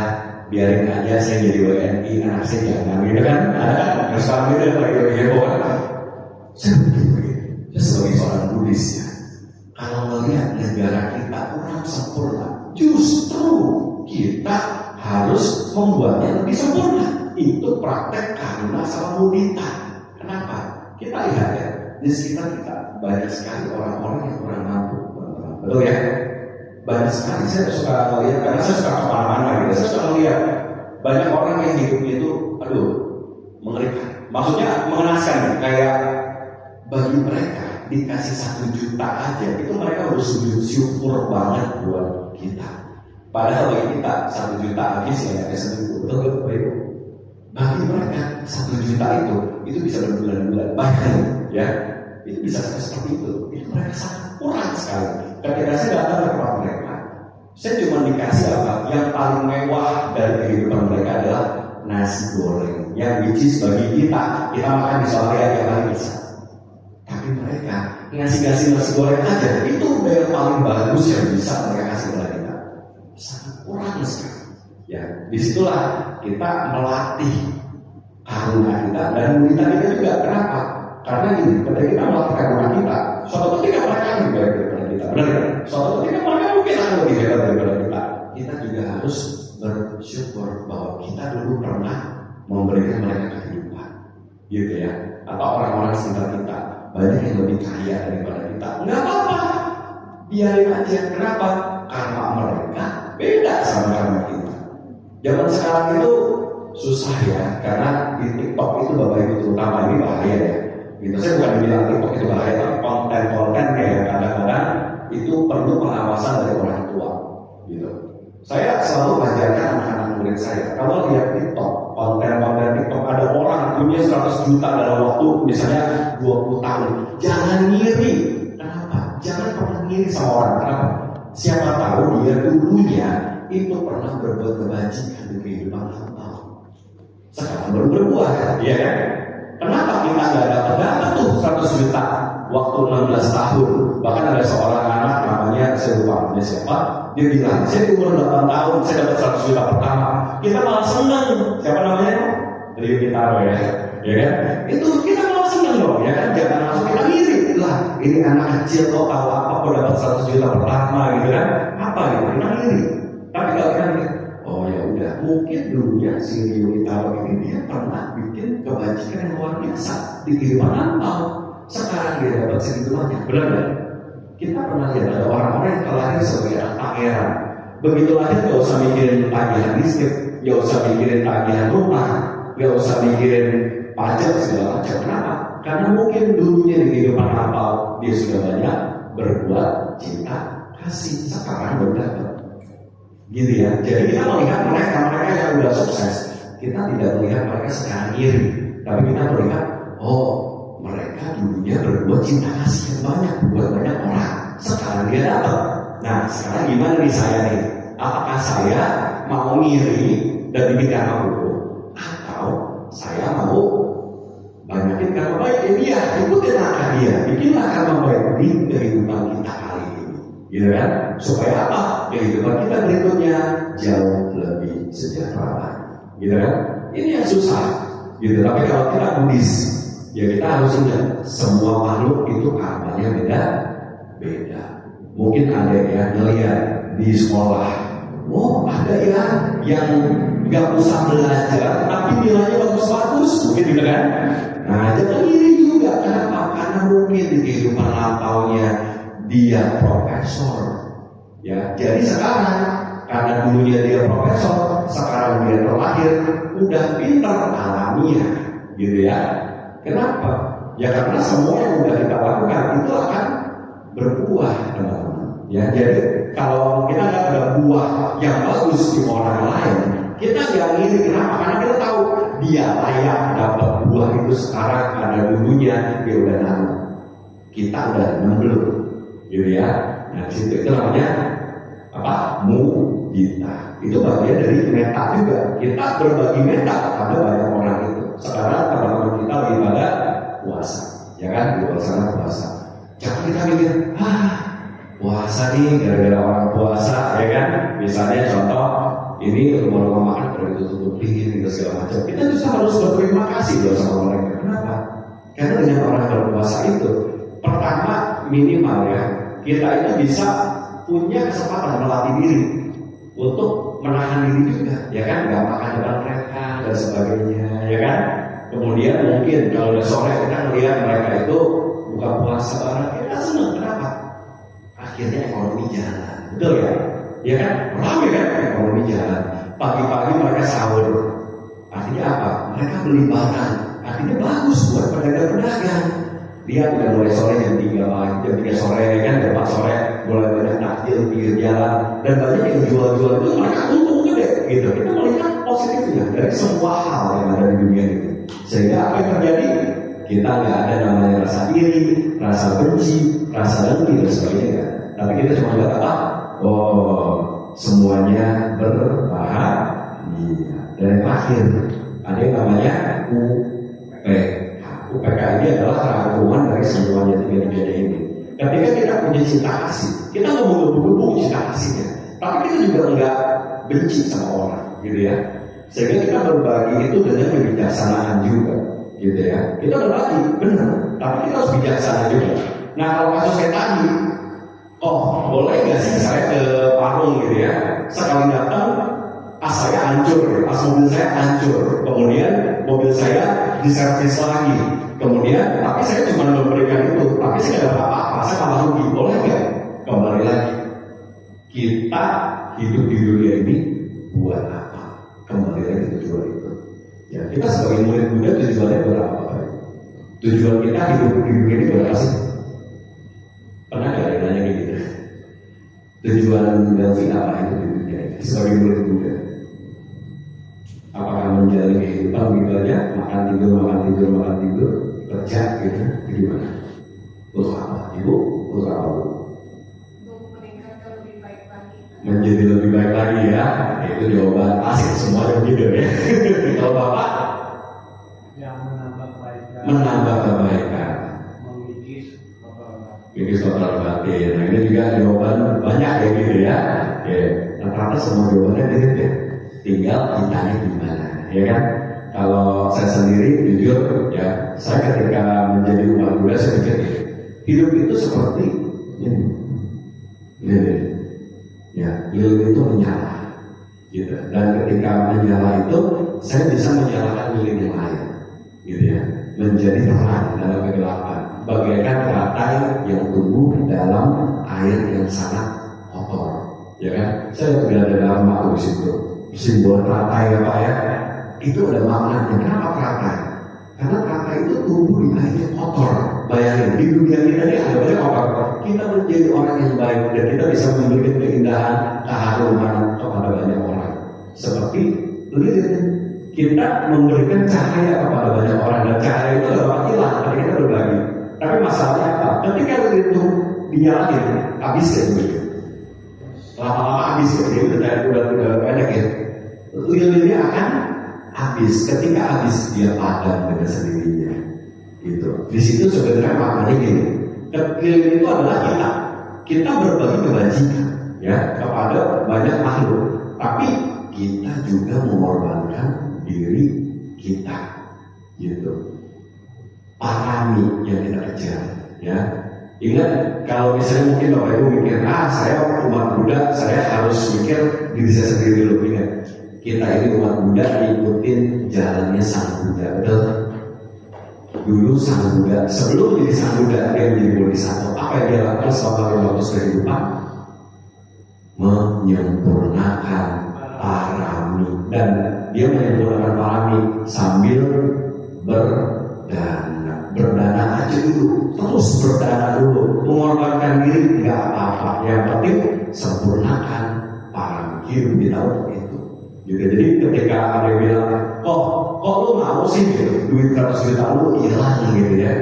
S1: biarin aja saya jadi WNI, anak saya jangan, gitu kan? Ada kan? Yang sekarang itu lagi heboh kan? Saya begitu. Saya sebagai seorang Buddhis ya. Kalau melihat negara kita kurang sempurna, justru kita harus membuatnya lebih sempurna. Itu praktek karuna sama mudita. Kenapa? Kita lihat ya. Di sekitar kita banyak sekali orang-orang yang kurang mampu, betul ya? Banyak sekali, saya suka melihat, karena saya suka kemana-mana gitu. Saya suka melihat banyak orang yang hidupnya itu, mengerikan. Maksudnya mengenaskan, kayak bagi mereka dikasih 1 juta aja, itu mereka harus sujud syukur banget buat kita. Padahal bagi kita 1 juta habis ya kayak seminggu, betul. Bagi mereka 1 juta itu bisa berbulan-bulan, bahkan ya. Itu bisa seperti itu. Itu mereka sangat kurang sekali. Ketika saya datang ke tempat mereka, saya cuma dikasih apa? Yang paling mewah dari kehidupan mereka adalah nasi goreng. Yang which is bagi kita makan di sore yang paling bisa. Tapi mereka ngasih nasi goreng aja, itu udah yang paling bagus yang bisa mereka kasih kepada kita. Sangat kurang sekali. Ya, disitulah kita melatih karuna kita dan mudita kita juga. Kenapa? Karena ini, ketika kita melakukan karuna kita, suatu ketika mereka lebih baik daripada kita, benar kan? Suatu ketika mereka mungkin akan lebih hebat daripada kita. Kita juga harus bersyukur bahwa kita dulu pernah memberikan mereka kehidupan, gitu ya. Atau orang-orang sekitar kita banyak yang lebih kaya daripada kita, nggak apa-apa, biarin aja. Kenapa? Karma mereka beda sama karma kita. Zaman sekarang itu susah ya, karena di TikTok itu Bapak Ibu terutama ini bahaya ya. Gitu. Saya bukan bilang TikTok itu bahaya, tapi konten-konten kayak kadang-kadang itu perlu pengawasan dari orang tua. Gitu. Saya selalu mengajarkan anak-anak murid saya, kalau lihat TikTok, konten-konten TikTok ada orang punya 100 juta dalam waktu misalnya 20 tahun, jangan ngiri. Kenapa? Jangan pernah ngiri sama orang. Kenapa? Siapa tahu dia dulunya itu pernah berbuat kebajikan di kehidupan lampau. Sekarang baru berbuah, ya kan? Kenapa kita nggak dapat tuh 100 juta waktu 16 tahun? Bahkan ada seorang anak namanya, saya lupa namanya siapa, dia bilang, saya umur 8 tahun, saya dapat 100 juta pertama. Kita malah senang. Siapa namanya? Rio Pitaro ya kan? Itu kita malah senang loh, ya kan? Jangan langsung kita iri lah. Ini anak kecil kok tahu apa kok dapat 100 juta pertama gitu kan? Apa gitu? Kita iri. Tapi kalau kita iri, oh ya udah, mungkin dulunya si Rio Pitaro ini dia pernah bikin kebajikan yang luar biasa di kehidupan lampau. Sekarang dia dapat segitu banyak, benar nggak? Kita pernah lihat ada orang-orang yang terlahir sebagai anak pangeran. Begitu lahir gak usah mikirin tagihan listrik, gak usah mikirin tagihan rumah, gak usah mikirin pajak segala macam. Kenapa? Karena mungkin dulunya di kehidupan lampau dia sudah banyak berbuat cinta kasih. Sekarang berdapat. Gitu ya. Jadi kita melihat mereka yang sudah sukses. Kita tidak melihat mereka sekarang iri, tapi kita melihat, oh mereka dulunya berbuat cinta kasih yang banyak buat banyak orang. Sekarang dia dapat. Nah, sekarang gimana nih saya nih? Apakah saya mau ngiri dan bikin karma buruk, atau saya mau banyakin karma baik? Dia ikutin langkah dia, bikinlah karma baik di kehidupan kita kali ini, gitu kan? Supaya apa? Kehidupan kita berikutnya jauh lebih sejahtera, gitu kan? Ini yang susah, gitu. Tapi kalau kita Buddhis, ya kita harus ingat semua makhluk itu karmanya beda. Mungkin ada ya ngelihat di sekolah, oh ada ya yang nggak usah belajar tapi nilainya bagus-bagus, mungkin gitu kan? Nah jangan iri juga, kenapa? Karena mungkin di kehidupan lampaunya dia profesor, ya. Jadi sekarang karena dulunya dia profesor, sekarang dia terlahir udah pintar alamiah, gitu ya. Kenapa? Ya karena semua yang udah kita lakukan itu akan berbuah, teman-teman. Ya, jadi kalau kita nggak ada buah yang bagus di orang lain, kita nggak ngiri. Kenapa? Karena kita tahu dia layak dapat buah itu sekarang, ada dulunya dia udah nemu. Kita udah nemu, gitu ya. Nah, situ itu namanya apa? Mudita. Itu bagian dari meta juga. Kita berbagi meta pada banyak orang itu. Sekarang teman-teman kita lagi pada puasa, ya kan? Di suasana puasa. Jangan kita mikir, puasa nih gara-gara orang puasa, ya kan? Misalnya contoh, ini rumah-rumah makan pada tutup-tutupin gitu segala macam. Kita bisa harus berterima kasih loh sama mereka. Kenapa? Karena dengan orang berpuasa itu, pertama minimal ya, kita itu bisa punya kesempatan melatih diri untuk menahan diri juga, ya kan? Gak makan depan mereka dan sebagainya, ya kan? Kemudian mungkin kalau udah sore kita melihat mereka itu buka puasa bareng, kita senang. Kenapa? Akhirnya ekonomi jalan, betul ya? Ya kan? Ramai kan ekonomi jalan. Pagi-pagi mereka sahur, artinya apa? Mereka beli barang, artinya bagus buat pedagang-pedagang. Dia udah mulai sore jam 3 pagi, jam 3 sore kan, jam 4 sore mulai banyak takjil pinggir jalan, dan banyak yang jual-jual itu mereka untung gede, gitu. Kita melihat positifnya dari semua hal yang ada di dunia ini. Sehingga apa yang terjadi? Kita nggak ada namanya rasa iri, rasa benci, rasa dengki dan sebagainya. Tapi kita cuma lihat apa? Oh, semuanya berbahagia. Dan yang terakhir ada yang namanya UPK. UPK ini adalah rangkuman dari semuanya tiga-tiganya ini. Ketika kita punya cinta kasih, kita nggak mau cinta kasihnya, tapi kita juga nggak benci sama orang, gitu ya. Sehingga kita berbagi itu dengan kebijaksanaan juga, gitu ya. Kita berbagi, benar, tapi kita harus bijaksana juga. Nah kalau kasus kayak tadi, oh boleh nggak sih saya ke Parung gitu ya, sekali datang saya hancur, mobil saya hancur, kemudian mobil saya diservis lagi, kemudian tapi saya cuma memberikan itu, tapi saya nggak dapat apa-apa, saya malah rugi. Boleh nggak? Kembali lagi, kita hidup di dunia ini buat apa? Kembali lagi tujuan itu. Ya, kita sebagai murid Buddha tujuannya buat apa? Tujuan kita hidup di dunia ini buat apa sih? Pernah nggak ada yang nanya gitu? Tujuan Delvin apa itu di dunia ini sebagai murid Buddha? Apakah menjalani kehidupan begitu aja, makan tidur, kerja gitu, gimana? Untuk apa? Ibu, untuk apa?
S4: Untuk meningkatkan lebih baik lagi.
S1: Menjadi lebih baik lagi ya. Itu jawaban asik semua yang gitu ya. Kalau Bapak?
S2: Yang menambah kebaikan.
S1: Menambah kebaikan.
S2: Mengikis kotoran.
S1: Mengikis kotoran batin. Nah ini juga jawaban banyak ya gitu ya. Ya, rata-rata semua jawabannya mirip ya. Tinggal kitanya gimana, ya kan? Kalau saya sendiri jujur ya, saya ketika menjadi umat Buddha saya pikir hidup itu seperti ini, ya, lilin itu menyala, gitu. Dan ketika menyala itu, saya bisa menyalakan lilin yang lain, gitu ya, menjadi terang dalam kegelapan, bagaikan teratai yang tumbuh dalam air yang sangat kotor, ya kan? Saya tidak ada dalam waktu di situ. Simbol teratai apa ya? Itu ada maknanya. Kenapa teratai? Karena teratai itu tumbuh di air yang kotor. Bayangin di dunia kita ini ada banyak kotor. Kita menjadi orang yang baik dan kita bisa memberikan keindahan, keharuman kepada banyak orang. Seperti lilin, kita memberikan cahaya kepada banyak orang dan cahaya itu dapat hilang ketika kita berbagi. Tapi masalahnya apa? Ketika lilin itu dinyalakan, habis ya begitu. lama-lama habis ya, dia udah pendek ya. Lilin-lilinnya akan habis. Ketika habis dia padam dengan sendirinya. Gitu. Di situ sebenarnya maknanya gini. Lilin itu adalah kita. Kita berbagi kebajikan ya kepada banyak makhluk. Tapi kita juga mengorbankan diri kita. Gitu. Parami yang kita kejar ya. Ingat kalau misalnya mungkin Bapak Ibu mikir, saya umat Buddha, saya harus mikir diri saya sendiri dulu. Ingat, kita ini umat Buddha ngikutin jalannya Sang Buddha, betul? Dulu Sang Buddha, sebelum menjadi Sang Buddha, dia menjadi Bodhisattva. Apa yang dia lakukan selama 500 kehidupan? Menyempurnakan parami. Dan dia menyempurnakan parami sambil berdana aja dulu, terus berdana dulu, mengorbankan diri tidak apa-apa. Yang penting sempurnakan parami. Hidup kita untuk itu. Gitu. Jadi ketika ada yang bilang, kok lu mau sih gitu, duit 100 juta lu hilang gitu ya.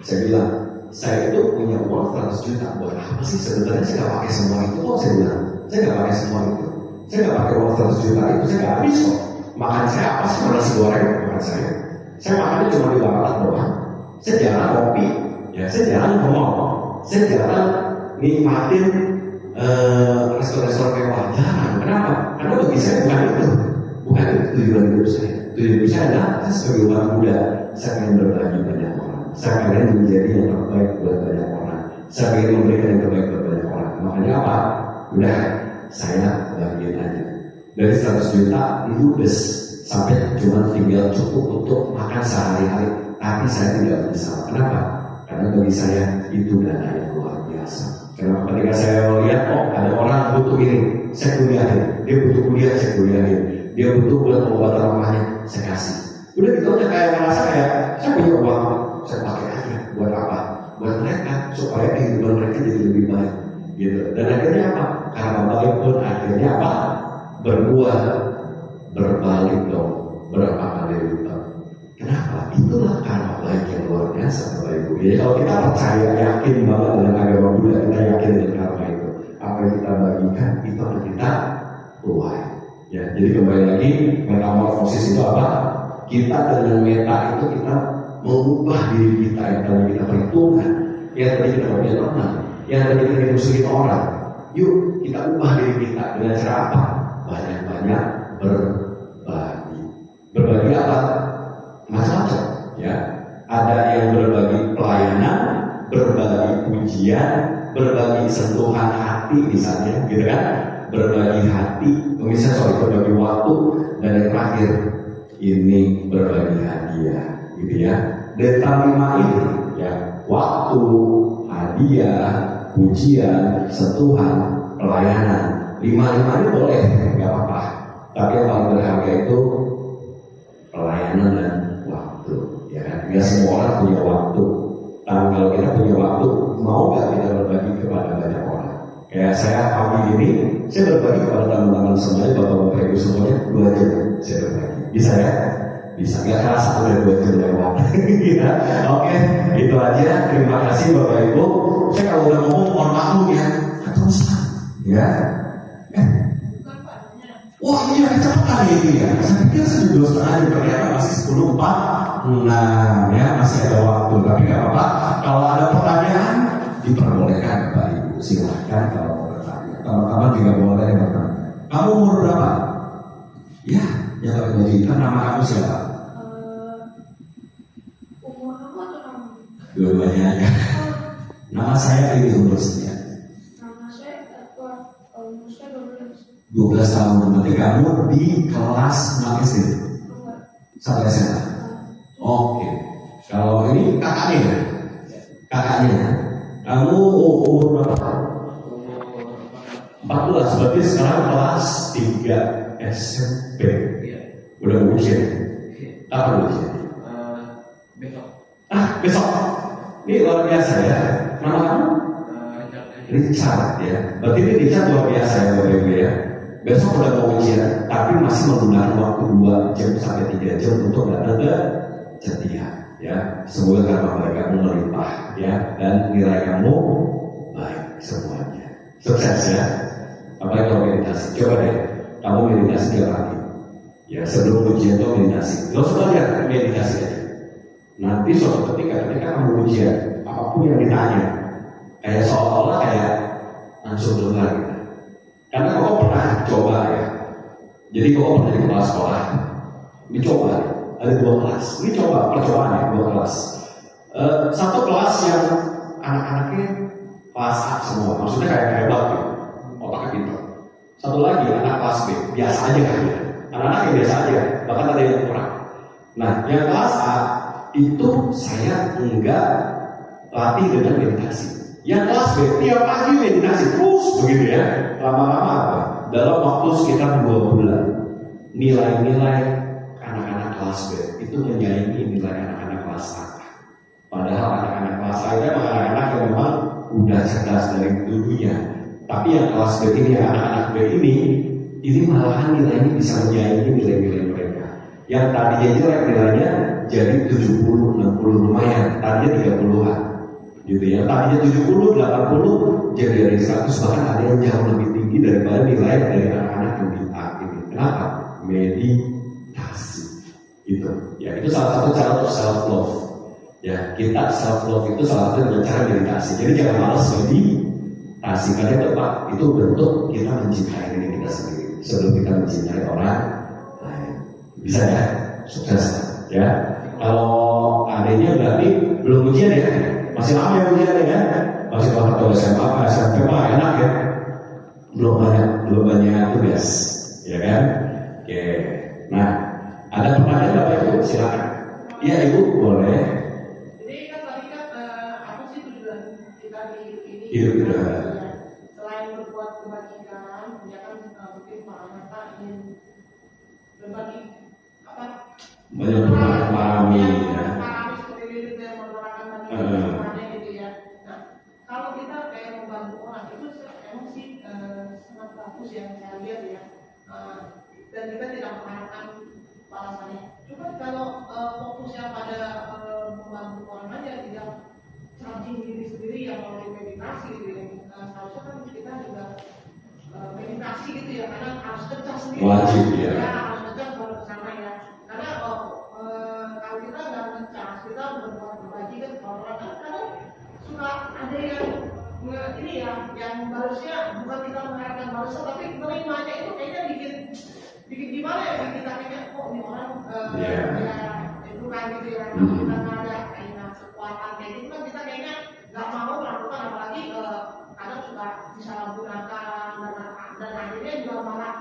S1: Saya bilang, saya itu punya uang 100 juta buat apa sih? Sebenarnya saya nggak pakai semua itu kok. Saya bilang, saya nggak pakai semua itu. Saya nggak pakai uang 100 juta itu, saya nggak habis kok. Makan saya apa sih? Nasi goreng makan saya. Saya makannya cuma di warteg doang. Saya jarang kopi, ya saya jarang ngomong, saya jarang nikmatin restoran-restoran mewah. Jarang. Kenapa? Karena bagi saya bukan itu tujuan hidup saya. Tujuan hidup saya adalah saya sebagai umat Buddha, saya ingin berbagi banyak orang. Saya ingin menjadi yang terbaik buat banyak orang. Saya ingin memberikan yang terbaik buat banyak orang. Makanya apa? Udah, saya bagian aja. Dari 100 juta ludes sampai cuma tinggal cukup untuk makan sehari-hari. Tapi saya tidak bisa. Kenapa? Karena bagi saya itu dana yang luar biasa. Karena ketika saya lihat, ada orang butuh ini, saya kuliahin. Dia butuh kuliah, saya kuliahin. Dia butuh buat pengobatan rumahnya, saya kasih. Udah gitu aja kayak merasa kayak saya punya uang, saya pakai aja. Buat apa? Buat mereka supaya kehidupan mereka jadi lebih baik. Gitu. Dan akhirnya apa? Karena baik pun akhirnya apa? Berbuah, berbalik dong, berapa kali lipat. Kenapa? Itulah karma baik yang luar biasa Bapak Ibu. Jadi kalau kita percaya, yakin banget dengan agama Buddha, kita yakin dengan karma itu. Apa yang kita bagikan itu akan kita tuai. Ya, jadi kembali lagi metamorfosis itu apa? Kita dengan meta itu kita mengubah diri kita yang tadi kita perhitungkan, yang tadi kita berbicara, yang tadi kita dimusuhin orang. Yuk kita ubah diri kita dengan cara apa? Banyak-banyak berbagi. Berbagi apa? Macam-macam, ya. Ada yang berbagi pelayanan, berbagi pujian, berbagi sentuhan hati misalnya, gitu kan? Berbagi hati, misalnya berbagi waktu, dan yang terakhir ini berbagi hadiah, gitu ya. Deta 5 ini, ya, waktu, hadiah, pujian, sentuhan, pelayanan. 5 ini boleh, nggak apa-apa. Tapi yang paling berharga itu pelayanan dan waktu, ya kan? Nggak semua orang punya waktu. Tapi kalau kita punya waktu, mau nggak kita berbagi kepada banyak orang? Kayak saya pagi ini, saya berbagi kepada teman-teman semuanya, bapak-bapak ibu semuanya 2 jam saya berbagi. Bisa ya? Bisa. Nggak kerasa udah 2 jam lewat. Ya. Oke, itu aja. Terima kasih bapak ibu. Saya kalau udah ngomong mohon maklum ya, keterusan. Ya. Wah iya kecepatan ini ya. Saya pikir 12:30 ternyata masih 10:04. Ya masih ada waktu. Tapi nggak apa-apa. Kalau ada pertanyaan diperbolehkan Bapak Ibu. Silahkan kalau mau bertanya. Teman-teman juga boleh bertanya. Kamu umur berapa? Ya, jangan menjadikan nama aku siapa?
S4: Umur kamu atau kamu?
S1: Dua-duanya ya. Nama saya ini umur sekian.
S4: Nama saya umur saya 12.
S1: 12 tahun. Berarti kamu di kelas 6 SD sampai SMA. Oke. Kalau ini kakaknya ya? Kakaknya. Kamu umur berapa tahun? 14. Berarti sekarang kelas 3 SMP. Udah ujian. Kapan ujian?
S2: Besok.
S1: Besok. Ini luar biasa ya. Nama kamu? Richard ya. Berarti ini Richard luar biasa ya Bapak Ibu ya. Besok udah mau ujian, tapi masih menggunakan waktu 2 jam sampai 3 jam untuk datang ke Cetia. Ya, semoga karma baik kamu melimpah ya, dan nilai kamu baik semuanya. Sukses ya. Bapak meditasi. Coba deh, kamu meditasi tiap hari. Ya sebelum ujian itu meditasi. Gak usah belajar, meditasi aja. Nanti suatu ketika kamu ujian, apapun yang ditanya, kayak seolah-olah kayak langsung dengar gitu. Karena kau pernah coba ya. Jadi kau pernah di kepala sekolah. Ini coba, ada 2 kelas. Ini coba percobaan ya, 2 kelas. Satu kelas yang anak-anaknya kelas A semua, maksudnya kayak hebat gitu, otaknya pintar. Satu lagi anak kelas B, biasa aja kan ya. Anak-anak yang biasa aja, bahkan ada yang kurang. Nah, yang kelas A itu saya enggak latih dengan meditasi. Yang kelas B tiap pagi meditasi terus begitu ya. Lama-lama apa? Dalam waktu sekitar 2 bulan, nilai-nilai anak-anak kelas B itu menyaingi nilai anak-anak kelas A. Padahal anak-anak kelas A itu anak-anak yang memang udah cerdas dari dulunya. Tapi yang kelas B ini, anak-anak B ini malahan nilainya bisa menyaingi nilai-nilai mereka. Yang tadinya jelek nilainya jadi 70, 60 lumayan. Tadinya 30-an. Gitu ya. Tadinya 70, 80 jadi dari 100, bahkan ada yang jauh lebih tinggi daripada nilai dari anak-anak yang di A ini. Kenapa? Meditasi. Gitu. Ya, itu salah satu cara untuk self love. Ya, kita self love itu salah satu dengan cara meditasi. Jadi jangan malas meditasi, karena itu Pak, itu bentuk kita mencintai diri kita sendiri sebelum kita mencintai orang lain. Bisa ya? Sukses ya. Kalau adanya berarti belum ujian ya, masih lama ya ujian ya, masih waktu SMA, SMP mah enak ya, belum banyak tugas, ya kan? Oke. Nah, ada pertanyaan Bapak Ibu, silakan. Iya Ibu, boleh. Hidup kita.
S5: Selain berbuat kebajikan, ya kan mungkin para anak ingin berbagi apa?
S1: Memahami ya.
S5: Seperti itu yang menerangkan bagi gitu ya. Nah, kalau kita kayak membantu orang itu emang sih sangat bagus yang saya lihat ya. Dan kita tidak mengharapkan balasannya. Cuma kalau fokusnya pada membantu orang aja, tidak charging diri sendiri yang melalui meditasi gitu ya. Seharusnya kan kita juga meditasi gitu ya, karena harus cerdas sendiri.
S1: Wajib ya.
S5: Harus cerdas baru kesana ya. Karena kalau kita nggak ngecas, kita berbuat berbagi kan orang kan kadang suka ada yang ini ya, yang balasnya bukan kita mengharapkan balasan, tapi menerimanya itu kayaknya bikin gimana ya, bikin kita kayaknya kok ini orang ya itu kan gitu ya. Kita nggak ada kekuatan kayak gitu kan, kita kayaknya nggak mau melakukan, apalagi kadang suka disalahgunakan dan akhirnya juga malah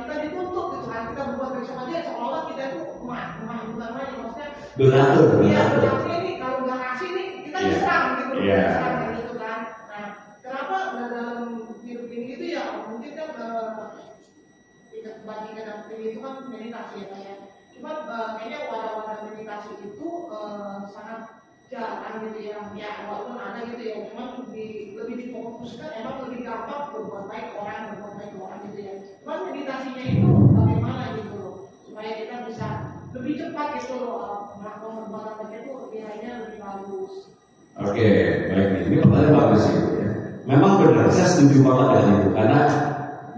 S5: kita dituntut gitu kan, kita berbuat besok aja seolah kita itu maksudnya
S1: donatur.
S5: Iya, donatur ini kalau nggak kasih nih kita diserang gitu, diserang kayak gitu kan. Nah, kenapa dalam hidup ini gitu ya, mungkin kan kita bandingkan dengan itu kan meditasi ya Pak ya. Cuma kayaknya wadah-wadah meditasi itu sangat jarang gitu ya. Ya walaupun ada gitu ya, cuma lebih difokuskan emang lebih gampang berbuat baik orang gitu ya. Cuma meditasinya itu bagaimana gitu loh, supaya kita bisa lebih cepat gitu loh melakukan perbuatan baik itu nilainya lebih bagus.
S1: Oke, baik, ini pertanyaan bagus itu ya. Memang benar, saya setuju banget dengan itu, karena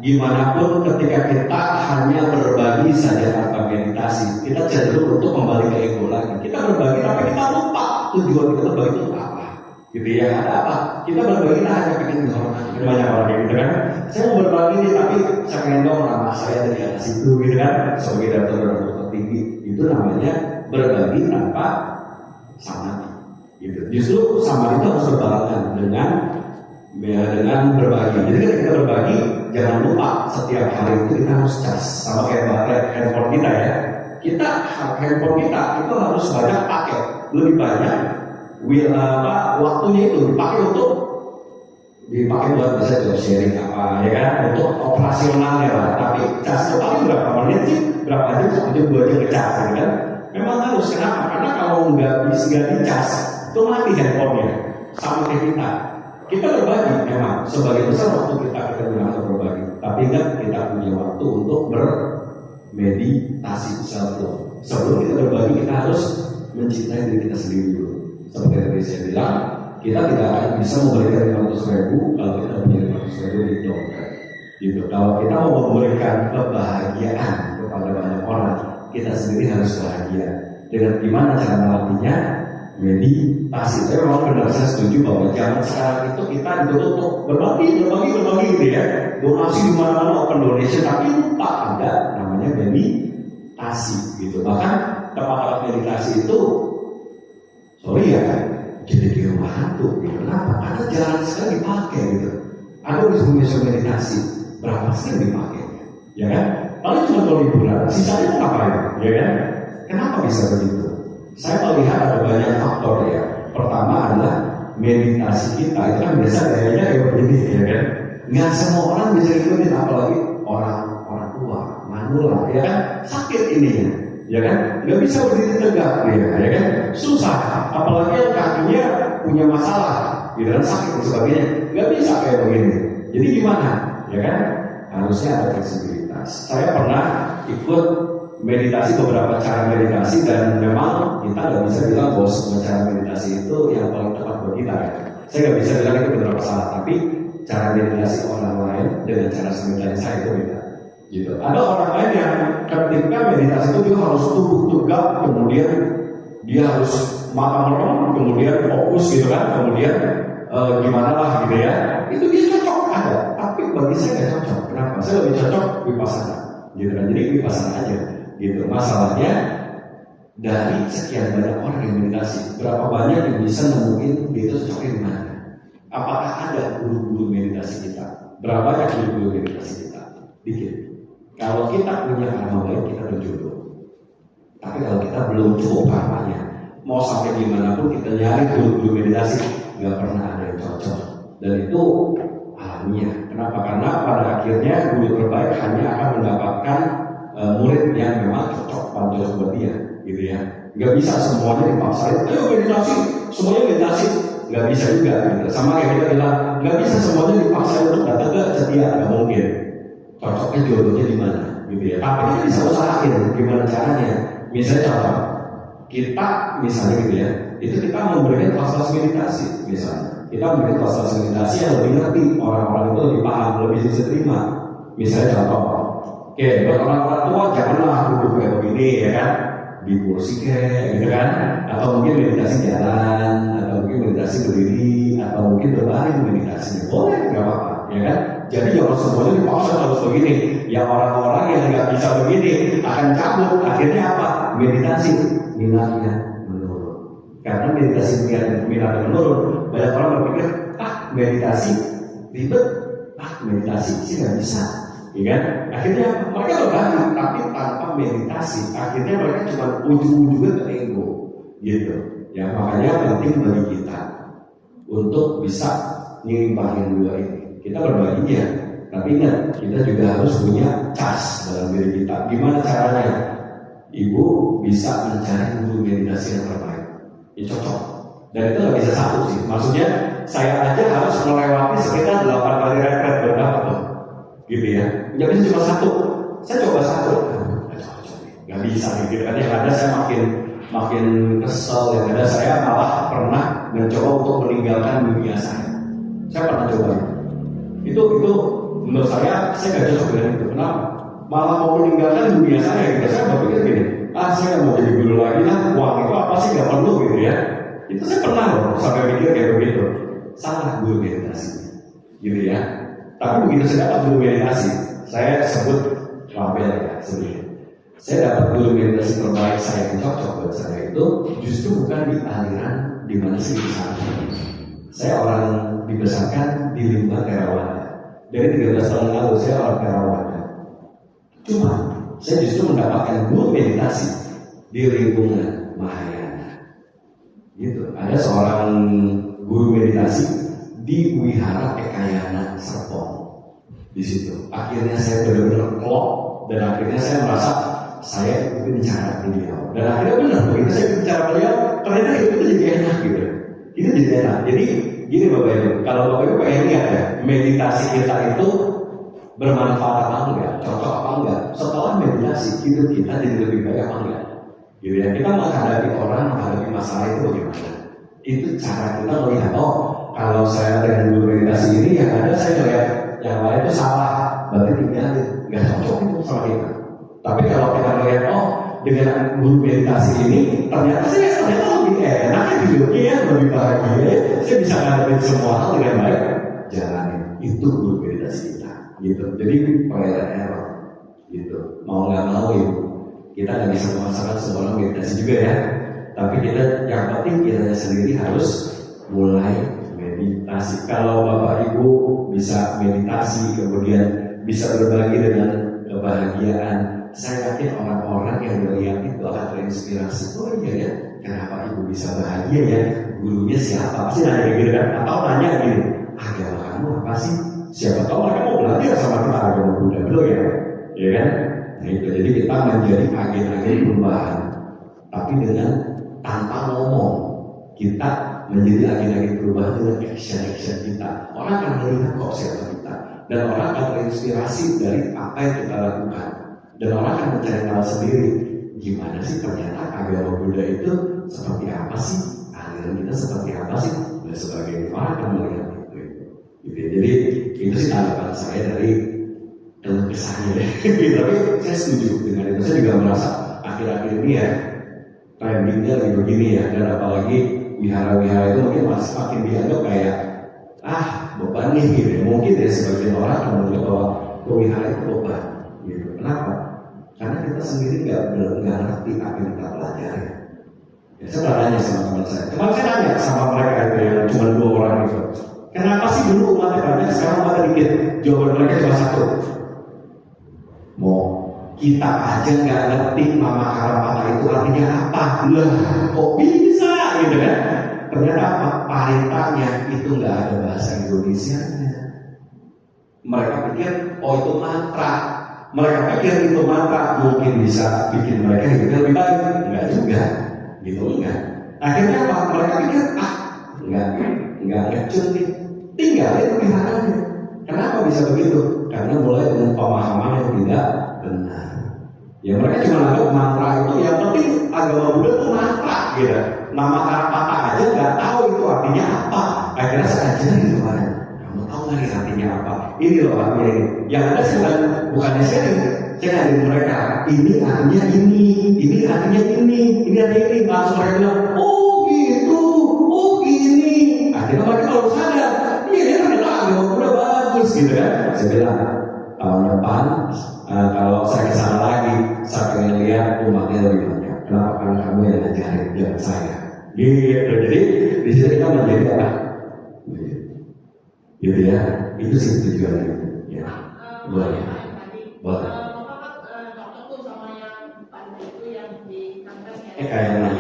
S1: gimana pun ketika kita hanya berbagi saja tanpa meditasi, kita cenderung untuk kembali ke ego lagi. Kita berbagi tapi kita lupa tujuan kita berbagi itu apa. Gitu ya, ada apa? Kita berbagi hanya pengen dihormati. Banyak orang kayak gitu kan. Saya mau berbagi nih, tapi saya pengen dong nama saya dari atas itu gitu kan. Sebagai dokter tinggi, itu namanya berbagi tanpa samadhi. Gitu. Justru samadhi itu harus berbarengan dengan berbagi. Jadi ketika kita berbagi, jangan lupa setiap hari itu kita harus cas, sama kayak baterai handphone kita ya. Handphone kita itu harus banyak pakai, lebih banyak waktunya itu dipakai buat bisa job sharing apa ya kan, untuk operasionalnya lah. Tapi casnya paling berapa menit sih, berapa jam, 1 jam 2 jam ngecas ya kan. Memang harus, kenapa? Karena kalau nggak dicas itu mati handphonenya sama kayak kita berbagi memang sebagai besar waktu kita gunakan berbagi, tapi ingat kita punya waktu untuk bermeditasi self love. Sebelum kita berbagi, kita harus mencintai diri kita sendiri dulu. Seperti yang tadi saya bilang, kita tidak akan bisa memberikan 500.000 kalau kita punya 500.000 di dompet. Gitu. Kalau kita mau memberikan kebahagiaan kepada banyak orang, kita sendiri harus bahagia. Dengan gimana cara melatihnya? Meditasi. Saya memang benar, saya setuju bahwa zaman sekarang itu kita dituntut untuk berbagi gitu ya. Donasi di mana-mana, open donation, tapi lupa ada namanya meditasi gitu. Bahkan tempat meditasi itu, sorry ya, jadi di rumah hantu gitu. Kenapa? Karena jarang sekali dipakai gitu. Ada bisa meditasi, berapa sih dipakai? Ya kan? Paling cuma kalau liburan, sisanya ngapain? Ya kan? Kenapa bisa begitu? Saya melihat ada banyak faktor ya. Pertama adalah meditasi kita itu kan biasa gayanya kayak begini ya kan. Nggak semua orang bisa ikutin, apalagi orang tua, manula ya kan, sakit ininya, ya kan, nggak bisa berdiri tegak dia, ya kan, susah. Apalagi yang kakinya punya masalah, gitu kan, sakit dan sebagainya, nggak bisa kayak begini. Jadi gimana, ya kan? Harusnya ada fleksibilitas. Saya pernah ikut meditasi, beberapa cara meditasi, dan memang kita nggak bisa bilang bahwa semua cara meditasi itu yang paling tepat buat kita ya. Saya nggak bisa bilang itu benar apa salah, tapi cara meditasi orang lain dengan cara meditasi saya itu beda. Gitu. Ada orang lain yang ketika meditasi itu dia harus tubuh tegak, kemudian dia harus mata merem, kemudian fokus gitu kan, kemudian gimana lah gitu ya. Itu dia cocok ada, tapi bagi saya nggak cocok. Kenapa? Saya lebih cocok vipassana, gitu kan. Jadi vipassana aja. Gitu. Masalahnya dari sekian banyak orang yang meditasi, berapa banyak yang bisa nemuin itu cocoknya di mana? Apakah ada guru-guru meditasi kita? Berapa banyak guru-guru meditasi kita? Dikit. Kalau kita punya karma baik, kita berjodoh. Tapi kalau kita belum cukup karmanya, mau sampai gimana pun kita nyari guru-guru meditasi, nggak pernah ada yang cocok. Dan itu alamiah. Kenapa? Karena pada akhirnya guru terbaik hanya akan mendapatkan murid yang memang cocok buat dia, gitu ya. Nggak bisa semuanya dipaksain, ayo meditasi, semuanya meditasi, nggak bisa juga. Gitu. Sama kayak kita bilang, nggak bisa semuanya dipaksain untuk datang ke setia, nggak mungkin. Cocoknya jodohnya di mana, gitu ya. Tapi kita bisa usahain gimana caranya. Misalnya contoh, kita misalnya gitu ya, itu kita memberikan kelas-kelas meditasi, misalnya. Kita memberikan kelas-kelas meditasi yang lebih ngerti, orang-orang itu lebih paham, lebih bisa terima. Misalnya contoh. Oke, buat orang tua janganlah duduk kayak begini ya kan, di kursi kayak gitu kan, atau mungkin meditasi jalan, atau mungkin meditasi berdiri, atau mungkin berbaring meditasi, boleh nggak apa-apa, ya kan? Jadi jangan semuanya dipaksa harus begini. Yang orang-orang yang nggak bisa begini akan cabut, akhirnya apa? Meditasi minatnya menurun. Karena meditasi minatnya menurun, banyak orang berpikir, meditasi ribet, meditasi sih nggak bisa. Ya kan? Akhirnya mereka berbagi, tapi tanpa meditasi. Akhirnya mereka cuma ujung-ujungnya ke ego, gitu. Ya makanya penting bagi kita untuk bisa nyimbangin dua ini. Kita berbaginya, tapi ingat kita juga harus punya cas dalam diri kita. Gimana caranya? Ibu bisa mencari guru meditasi yang terbaik, yang cocok. Dan itu nggak bisa satu sih. Maksudnya saya aja harus melewati sekitar 8 kali retret berapa tuh? Gitu ya, nggak bisa cuma satu. Saya coba satu, nggak bisa gitu kan. Yang ada saya makin kesel. Yang ada saya malah pernah mencoba untuk meninggalkan dunia saya. Saya pernah coba itu menurut saya nggak cocok dengan itu. Kenapa? Malah mau meninggalkan dunia saya gitu. Saya berpikir gini, saya nggak mau jadi guru lagi lah. Uang itu apa sih nggak perlu gitu ya. Itu saya pernah loh sampai mikir kayak begitu. Salah guru meditasi, gitu ya. Tapi begitu saya dapat guru meditasi, saya sebut label ya sebenarnya. Saya dapat guru meditasi terbaik saya yang cocok buat saya itu justru bukan di aliran di mana saya dibesarkan. Saya orang dibesarkan di lingkungan Theravada. Dari 13 tahun lalu saya orang Theravada. Cuma saya justru mendapatkan guru meditasi di lingkungan Mahayana. Gitu. Ada seorang guru meditasi di Wihara Ekayana Serpong di situ. Akhirnya saya benar-benar klop dan akhirnya saya merasa saya ikutin cara beliau. Dan akhirnya benar begitu saya ikutin cara beliau, ternyata itu jadi enak gitu. Itu jadi enak. Jadi gini Bapak Ibu, kalau Bapak Ibu pengen lihat ya, meditasi kita itu bermanfaat apa enggak, cocok apa enggak. Setelah meditasi hidup kita jadi lebih baik apa enggak. Gitu ya. Kita menghadapi orang, menghadapi masalah itu bagaimana? Itu cara kita melihat, kalau saya dengan guru meditasi ini yang ada saya lihat yang lain itu salah, Tapi kalau kita melihat, oh dengan guru meditasi ini ternyata lebih enak hidupnya ya, lebih bahagia, saya bisa ngadepin semua hal dengan baik, jalanin. Itu guru meditasi kita, gitu. Jadi trial error, gitu. Mau nggak mau itu, kita nggak bisa memaksakan semua orang meditasi juga ya. Tapi kita yang penting kita sendiri harus mulai meditasi. Kalau Bapak Ibu bisa meditasi, kemudian bisa berbagi dengan kebahagiaan, saya yakin orang-orang yang melihat itu akan terinspirasi. Oh iya ya, kenapa ibu bisa bahagia ya? Gurunya siapa? Pasti nanya gitu kan? Atau nanya gini, agama kamu apa sih? Siapa tahu mereka mau belajar sama kita agama Buddha dulu ya, ya kan? Nah itu, jadi kita menjadi agen-agen perubahan, tapi dengan tanpa ngomong, kita menjadi agen-agen perubahan dengan action kita. Orang akan melihat kok siapa kita, dan orang akan terinspirasi dari apa yang kita lakukan. Dan orang akan mencari tahu sendiri, gimana sih ternyata agama Buddha itu seperti apa sih, aliran kita seperti apa sih, dan sebagainya. Orang akan melihat itu. Gitu. Jadi itu sih tanggapan saya dari keluh kesahnya. Tapi saya setuju dengan itu. Saya juga merasa akhir-akhir ini ya trendingnya lagi begini ya, dan apalagi wihara-wihara itu mungkin masih makin dianggap kayak beban nih gitu. Mungkin ya sebagian orang akan melihat bahwa wihara itu beban. Gitu. Kenapa? Karena kita sendiri nggak ngerti apa yang kita pelajari. Ya, saya pernah nanya sama teman saya. Teman saya nanya sama mereka itu yang cuma 2 orang itu. Kenapa sih dulu umatnya banyak, sekarang umatnya dikit? Jawaban mereka cuma satu. Mau kita aja nggak ngerti Mama Karapata itu artinya apa? Lah, kok bisa gitu kan? Ternyata apa? Paritanya itu nggak ada bahasa Indonesianya. Mereka pikir, oh itu mantra. Mereka pikir itu mantra mungkin bisa bikin mereka hidupnya lebih baik. Enggak juga, gitu enggak. Akhirnya apa? Mereka pikir enggak kecil nih, tinggalin wihara-nya. Kenapa bisa begitu? Karena mulai dengan pemahaman yang tidak benar. Ya mereka cuma anggap mantra itu, yang penting agama Buddha itu mantra gitu. Nama Karapata aja nggak tahu itu artinya apa. Akhirnya saya ajarin kemarin. Kamu tahu nggak nih artinya apa? Ini loh artinya ini. Yang ada sih bukannya saya ngajarin mereka. Ini artinya ini artinya ini artinya ini. Langsung mereka bilang, oh gitu, oh gini. Akhirnya mereka baru sadar, ini ternyata agama udah bagus gitu kan. Saya bilang tahun depan kalau saya kesana lagi, saya pengen lihat umatnya lebih banyak. Kenapa? Karena kamu yang ngajarin, bukan saya. Gitu. Jadi di sini kita menjadi apa? Gitu ya, itu sih tujuannya. Ya, boleh. Boleh.
S5: Bapak kan cocok tuh sama yang tadi itu yang di kantor ya.
S1: Kayaknya.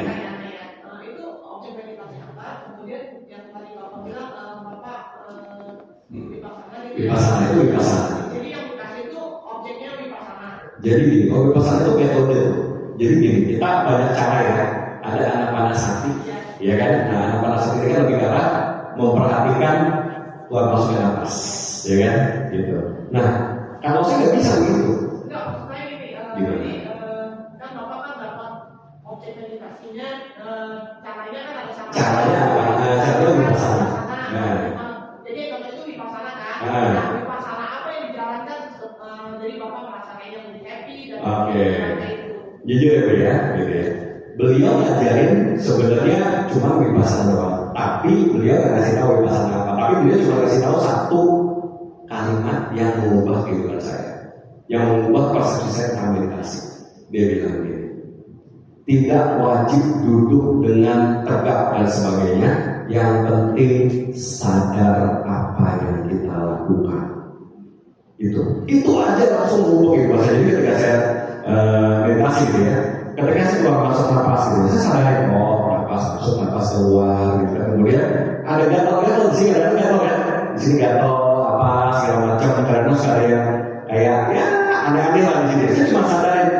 S5: Itu objek meditasi apa? Kemudian yang tadi Bapak bilang Bapak
S1: Vipassana itu Vipassana.
S5: Jadi yang dikasih itu objeknya Vipassana.
S1: Jadi gini, kalau Vipassana itu metode. Jadi gini, kita banyak cara ya. Ada anapanasati, ya kan? Nah, anapanasati ini kan lebih ke arah memperhatikan keluar masuknya nafas, ya kan? Gitu. Nah, kalau saya nggak bisa begitu.
S5: Enggak, saya ini jadi kan Bapak kan dapat objek meditasinya, caranya kan ada sama.
S1: Caranya Vipassana. Nah,
S5: jadi kalau itu Vipassana kan.
S1: Nah,
S5: Vipassana apa yang dijalankan? Jadi Bapak merasa kayaknya lebih happy dan
S1: Oke.
S5: itu.
S1: Jujur ya, gitu ya. Beliau ngajarin sebenarnya cuma Vipassana doang. Tapi beliau nggak kasih tahu Vipassana apa. Tapi beliau cuma kasih tahu satu kalimat yang mengubah kehidupan saya, yang mengubah persepsi saya tentang meditasi. Dia bilang gini, tidak wajib duduk dengan tegak dan sebagainya. Yang penting sadar apa yang kita lakukan. Itu aja langsung mengubah kehidupan saya. Jadi ketika saya meditasi gitu ya, ketika saya keluar masuk nafas gitu, saya sadar nafas masuk, nafas keluar gitu. Kemudian ada gatal-gatal di sini, ada gatal kan? Di sini gatal apa segala macam. Karena ada yang kayak ya aneh-aneh lah di sini. Saya cuma sadarin,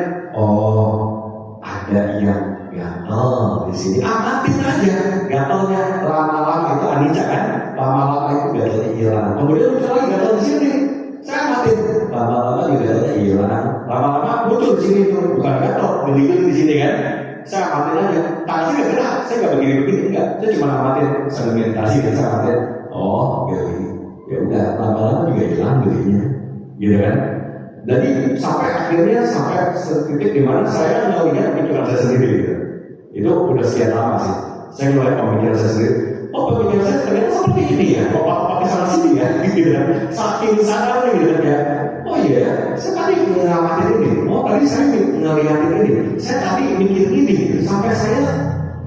S1: ada yang gatal di sini. Amatin aja gatalnya. Lama-lama itu anicca kan? Lama-lama itu gatalnya hilang. Kemudian muncul lagi gatal di sini. Saya amatin. Lama-lama juga gatalnya hilang. Lama-lama muncul di sini tuh, bukan gatal, geli-geli di sini kan? Saya amatin aja. Tangan saya nggak gerak, saya nggak begini-begini enggak. Saya cuma amatin sambil meditasi dan saya amatin. Oh, geli. Ya udah, lama-lama juga hilang gelinya, gitu kan? Jadi sampai setitik di mana saya melihat pikiran saya sendiri gitu. Itu udah sekian lama sih. Saya melihat pemikiran saya sendiri. Oh, pemikiran saya ternyata seperti ini ya. Kok pakai sana sini ya? Gitu kan. Saking sadarnya gitu kan ya. Oh iya, saya tadi ngamatin ini. Oh tadi saya ngeliatin ini. Saya tadi mikir ini gitu. Sampai saya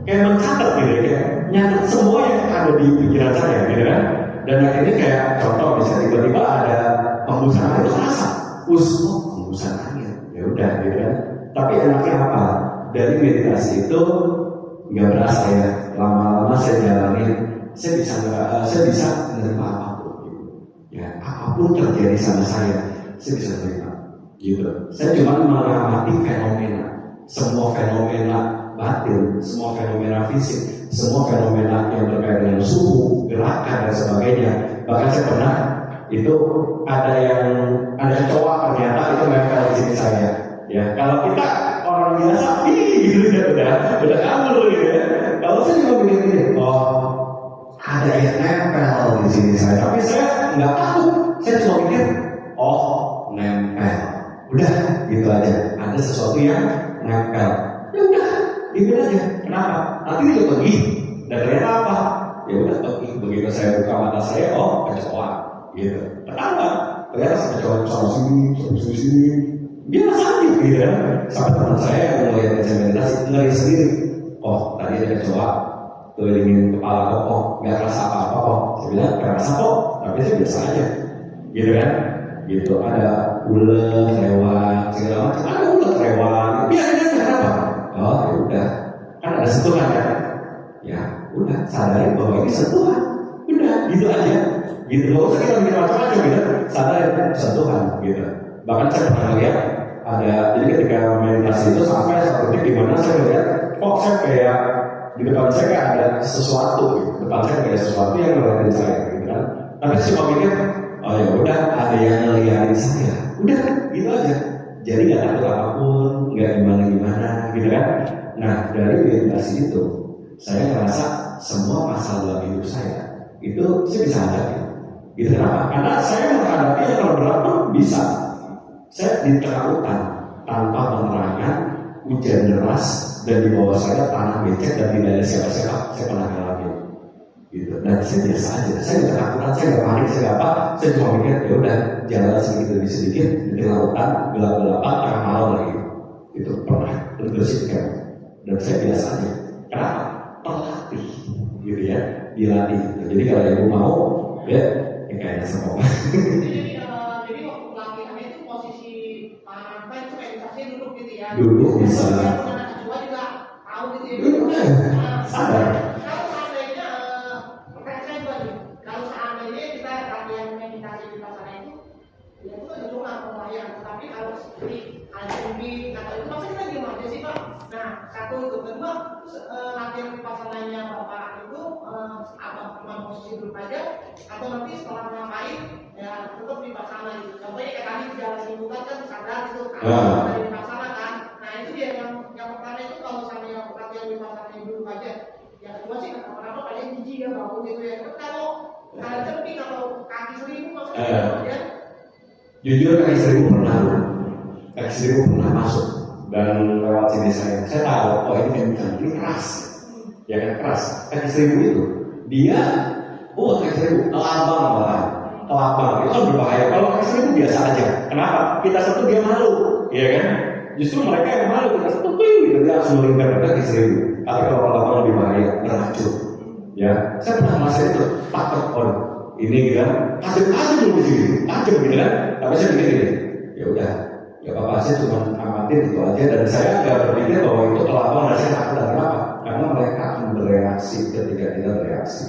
S1: kayak mencatat gitu ya. Nyatet semua yang ada di pikiran saya gitu kan. Dan akhirnya kayak contoh misalnya tiba-tiba ada hembusan air itu terasa. Hembusan angin. Ya udah gitu kan. Tapi enaknya apa? Dari meditasi itu nggak berasa ya. Lama-lama saya jalanin, saya bisa menerima apapun. Gitu. Ya apapun terjadi sama saya bisa terima. Gitu. Saya cuma mengamati fenomena. Semua fenomena batin, semua fenomena fisik, semua fenomena yang terkait dengan suhu, gerakan dan sebagainya. Bahkan saya pernah itu ada kecoa ternyata itu nempel di sini saya. Ya kalau kita orang biasa, gitu ya udah kabur gitu ya. Kalau saya cuma begini, ada yang nempel di sini saya, tapi saya nggak tahu. Saya cuma mikir, nempel. Udah gitu aja. Ada sesuatu yang nempel. Ya udah, gitu aja. Kenapa? Nanti dia pergi. Dan ternyata apa? Ya udah pergi. Begitu saya buka mata saya, kecoa. Gitu. Kenapa? Ternyata kecoa sama sini. Biasa aja gitu ya. Sampai teman saya yang melihat saya meditasi ngeri sendiri. Tadi ada kecoa kelilingin kepala kok. Nggak rasa apa-apa kok. Saya bilang nggak rasa kok. Tapi saya biasa aja. Gitu kan? Gitu ada ular lewat segala macam. Ada ular lewat. Biarin aja kenapa? Ya udah. Kan ada sentuhan kan? Ya udah sadarin bahwa ini sentuhan. Udah gitu aja. Gitu. Gak usah kita mikir macam-macam gitu. Sadarin sentuhan gitu. Bahkan saya pernah lihat jadi ketika meditasi itu sampai satu titik di mana saya melihat saya kayak di depan saya kayak ada sesuatu gitu. Depan saya kayak sesuatu yang ngeliatin saya gitu kan. Tapi saya cuma mikir ya udah ada yang ngeliatin saya. Udah gitu aja. Jadi nggak takut apapun, nggak gimana gitu kan. Nah dari meditasi itu saya ngerasa semua masalah dalam hidup saya itu saya bisa hadapi. Gitu kenapa? Karena saya menghadapi yang terberat pun bisa. Saya di tengah hutan tanpa penerangan, hujan deras dan di bawah saya tanah becek dan tidak ada siapa-siapa. Saya pernah ngalamin gitu. Dan saya biasa aja. Saya nggak ketakutan, saya nggak panik, saya nggak apa. Saya cuma mikir ya udah jalan sedikit demi sedikit di tengah hutan gelap-gelapan tengah malam lagi. Itu pernah terbersihkan dan saya biasa aja. Kenapa? Terlatih gitu ya, dilatih. Jadi kalau ibu mau ya kayaknya semua.
S5: Jadi waktu pelatihannya itu posisi Pak itu meditasinya duduk gitu ya.
S1: Duduk bisa.
S5: Kedua juga tahu gitu ya.
S1: Sadar.
S5: Kalau seandainya pertanyaan saya juga nih, kalau seandainya kita latihan meditasi di pasar itu, ya itu kan cuma pembayaran. Tapi kalau seperti alchemy atau itu masa kita gimana aja sih Pak? Nah satu itu kedua latihan di pasar lainnya Bapak itu apa cuma posisi duduk aja atau nanti setelah ngapain ya tetap di pasar gitu. Contohnya kayak tadi di jalan Simbukan kan sadar itu kalau dari pasar kan. Nah itu dia yang pertama itu kalau misalnya latihan di pasarnya duduk aja. Yang kedua sih kenapa paling jijik ya bau gitu ya. Kalau jemping atau kaki seribu maksudnya ya.
S1: Jujur kaki seribu pernah masuk dan lewat sini saya tahu ini keras ya kan keras. Kaki seribu itu dia kaki seribu kelabang itu kan berbahaya. Kalau kaki seribu biasa aja. Kenapa? Kita sentuh dia malu ya kan. Justru mereka yang malu kita sentuh gitu dia langsung melingkar kaki seribu. Tapi kalau kelabang lebih bahaya beracun ya. Saya pernah masuk itu takut ini gitu kan tajam dulu di sini tajam gitu kan. Tapi saya pikir gini ya udah ya apa saya cuma amatin itu aja dan saya nggak berpikir bahwa itu kelabang dan saya takut. Kenapa? Karena mereka akan bereaksi ketika kita bereaksi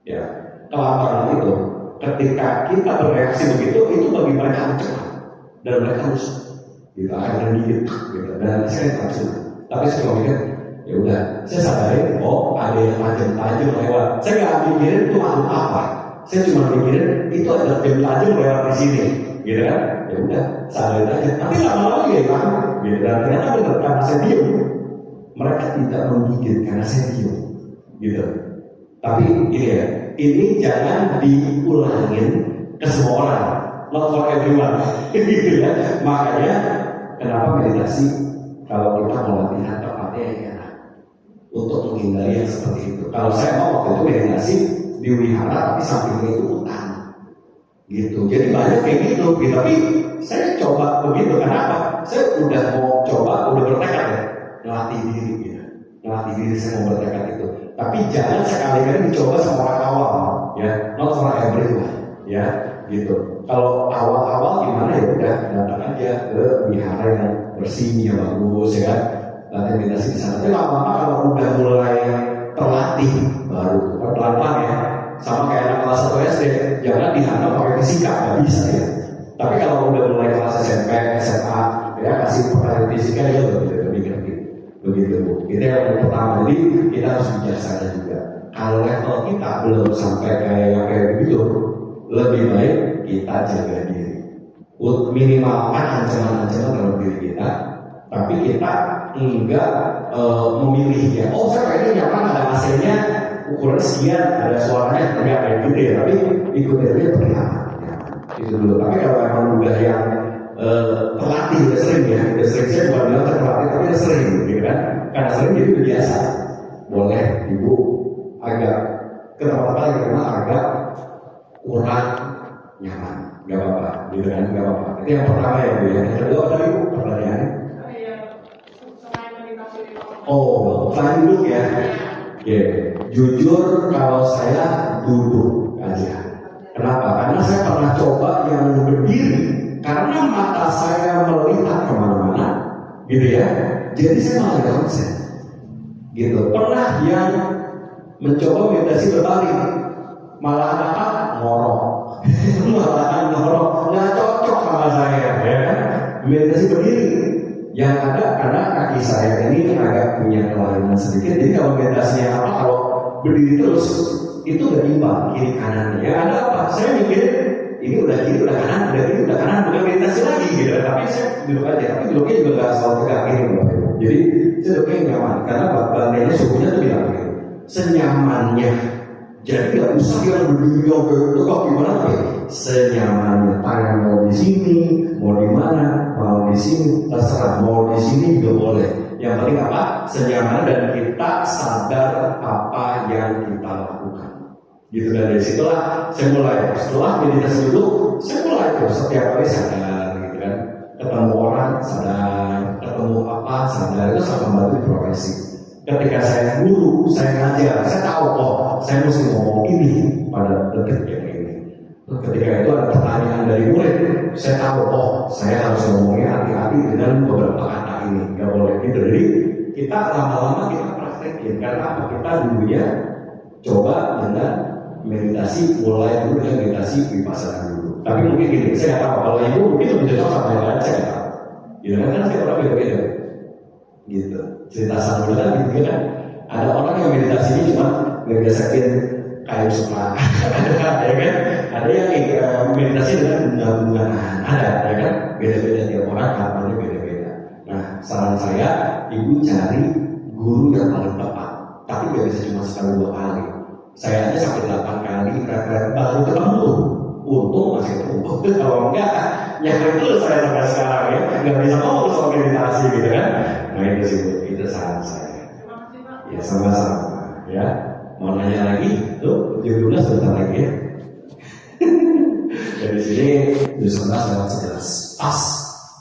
S1: ya. Kelaparan itu ketika kita bereaksi begitu itu bagi mereka cepat dan mereka harus gitu akan menggigit gitu dan saya takut. Tapi saya mikir ya udah saya sadarin ada yang tajam lewat. Saya nggak mikirin itu makhluk apa. Saya cuma mikirin itu ada jam tajam lewat di sini gitu kan. Ya udah sadarin aja. Tapi lama-lama ya kan gitu. Dan ternyata benar karena saya diam mereka tidak menggigit karena saya diam gitu. Tapi ini ya ini jangan diulangin ke semua orang not for everyone. Gitu ya. Makanya kenapa meditasi kalau kita mau latihan tepatnya yang enak untuk menghindari yang seperti itu. Kalau saya mau waktu itu meditasi di wihara tapi sampingnya itu hutan, gitu. Jadi banyak kayak gitu. Tapi saya coba begitu. Kenapa? Saya udah mau coba, udah bertekad ya, ngelatih diri gitu. Ngelatih diri saya mau bertekad itu. Tapi jangan sekali-kali dicoba sama orang awam, ya, not for everyone, ya, gitu. Kalau awal-awal gimana ya udah datang aja ke wihara yang bersih, yang bagus, ya kan. Latihan meditasi di sana. Tapi lama-lama kalau udah mulai terlatih, baru pelan-pelan ya. Sama kayak anak kelas 1 SD, jangan dihantam pakai fisika, nggak bisa ya. Tapi kalau udah mulai kelas SMP, SMA, ya kasih pertanyaan fisika ya lebih ngerti. Begitu Bu. Itu yang pertama. Jadi kita harus bijaksana juga. Kalau level kita belum sampai kayak begitu, lebih baik kita jaga diri. Minimalkan ancaman-ancaman dalam diri kita, tapi kita enggak memilih ya. Oh saya kayaknya nyaman ada AC-nya ukuran sekian, ada suaranya enggak kayak gitu ya. Tapi ikutin aja perihal. Itu dulu. Tapi kalau emang udah yang terlatih, udah sering ya, udah sering, saya bukan bilang terlatih, tapi udah sering, gitu kan? Karena sering jadi udah biasa. Boleh ibu agak ke tempat-tempat yang memang agak kurang nyaman, nggak apa-apa, gitu kan? Nggak apa-apa. Itu yang pertama ya bu ya. Yang kedua tadi bu pertanyaannya. Oh, selain duduk ya. Oke, jujur kalau saya duduk aja. Kenapa? Karena saya pernah coba yang berdiri, karena mata saya melihat kemana-mana, gitu ya. Jadi saya malah nggak konsen, gitu. Pernah yang mencoba meditasi berbaring, malah apa? Ngorok, malah ngorok, nggak cocok sama saya, ya kan? Meditasi berdiri, yang ada karena kaki saya ini agak punya kelainan sedikit. Jadi kalau meditasinya apa? Kalau berdiri terus itu udah imbang kiri kanan. Ya ada apa? Saya mikir ini udah kiri udah kanan, udah kiri udah kanan, bukan meditasi lagi gitu. Tapi saya duduk aja. Tapi duduknya juga nggak selalu tegak gini, jadi saya duduknya nyaman karena badannya suhunya tuh bilang gitu. Senyamannya. Jadi nggak usah yang berdiri tegak gimana tapi senyamannya. Tangan mau di sini, mau di mana, mau di sini, terserah. Mau di sini juga boleh. Yang penting apa? Senyaman dan kita sadar apa yang kita lakukan. Gitu, dan dari situlah saya mulai. Setelah meditasi dulu, saya mulai tuh setiap kali sadar, gitu kan. Ketemu orang sadar, ketemu apa sadar, itu sangat membantu di profesi. Ketika saya guru, saya ngajar, saya tahu saya mesti ngomong ini pada detik yang ini. Ketika itu ada pertanyaan dari murid, saya tahu saya harus ngomongnya hati-hati dengan beberapa kata ini, nggak boleh gitu. Jadi kita lama-lama kita praktekin, karena apa? Kita dulunya coba dengan meditasi, mulai dulu dengan meditasi vipassana dulu. Tapi mungkin gini, saya nggak tahu kalau ibu mungkin lebih cocok sama yang lain, saya nggak tahu. Gitu kan setiap orang beda-beda. Gitu. Cerita sambutan gitu kan. Ada orang yang meditasi ini cuma ngebiasain kayu sutra, ada ya kan? Ada yang meditasi dengan bunga-bungaan, ada ya kan? Beda-beda tiap orang, caranya beda-beda. Nah, saran saya, ibu cari guru yang paling tepat, tapi gak bisa cuma sekali 2 kali. Saya aja sampai 8 kali, baru ketemu tuh. Untung masih ketemu. Kalau enggak, nyari terus saya sampai sekarang ya, nggak bisa ngomong soal meditasi gitu kan? Nah itu sih bu, itu saran saya. Ya sama-sama, ya. Mau nanya lagi, tuh 17 sebentar lagi ya. Dari sini 11:11. Pas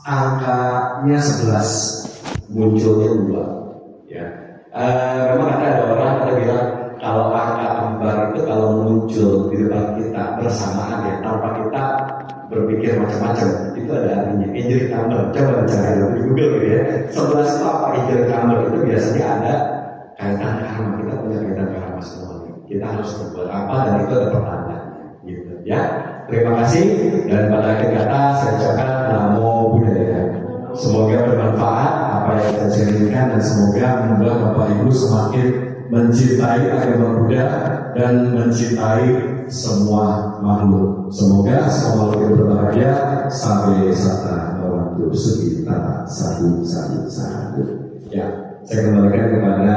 S1: angkanya 11, munculnya 2. Ya. Memang ada orang ada bilang kalau angka kembar itu kalau muncul di depan kita bersamaan ya, tanpa kita berpikir macam-macam, itu ada artinya angelic number. Coba cari di Google gitu ya. 11 itu apa angelic number? Itu biasanya ada kaitan karma. Kita punya kaitan karma semuanya. Kita harus berbuat apa dan itu ada pertandanya, gitu ya. Terima kasih dan pada akhir kata saya ucapkan namo buddhaya. Semoga bermanfaat apa yang saya ceritakan dan semoga membuat Bapak Ibu semakin mencintai agama Buddha dan mencintai semua makhluk. Semoga semua makhluk berbahagia sampai sata bawatu sugita satu. Ya, saya kembalikan kepada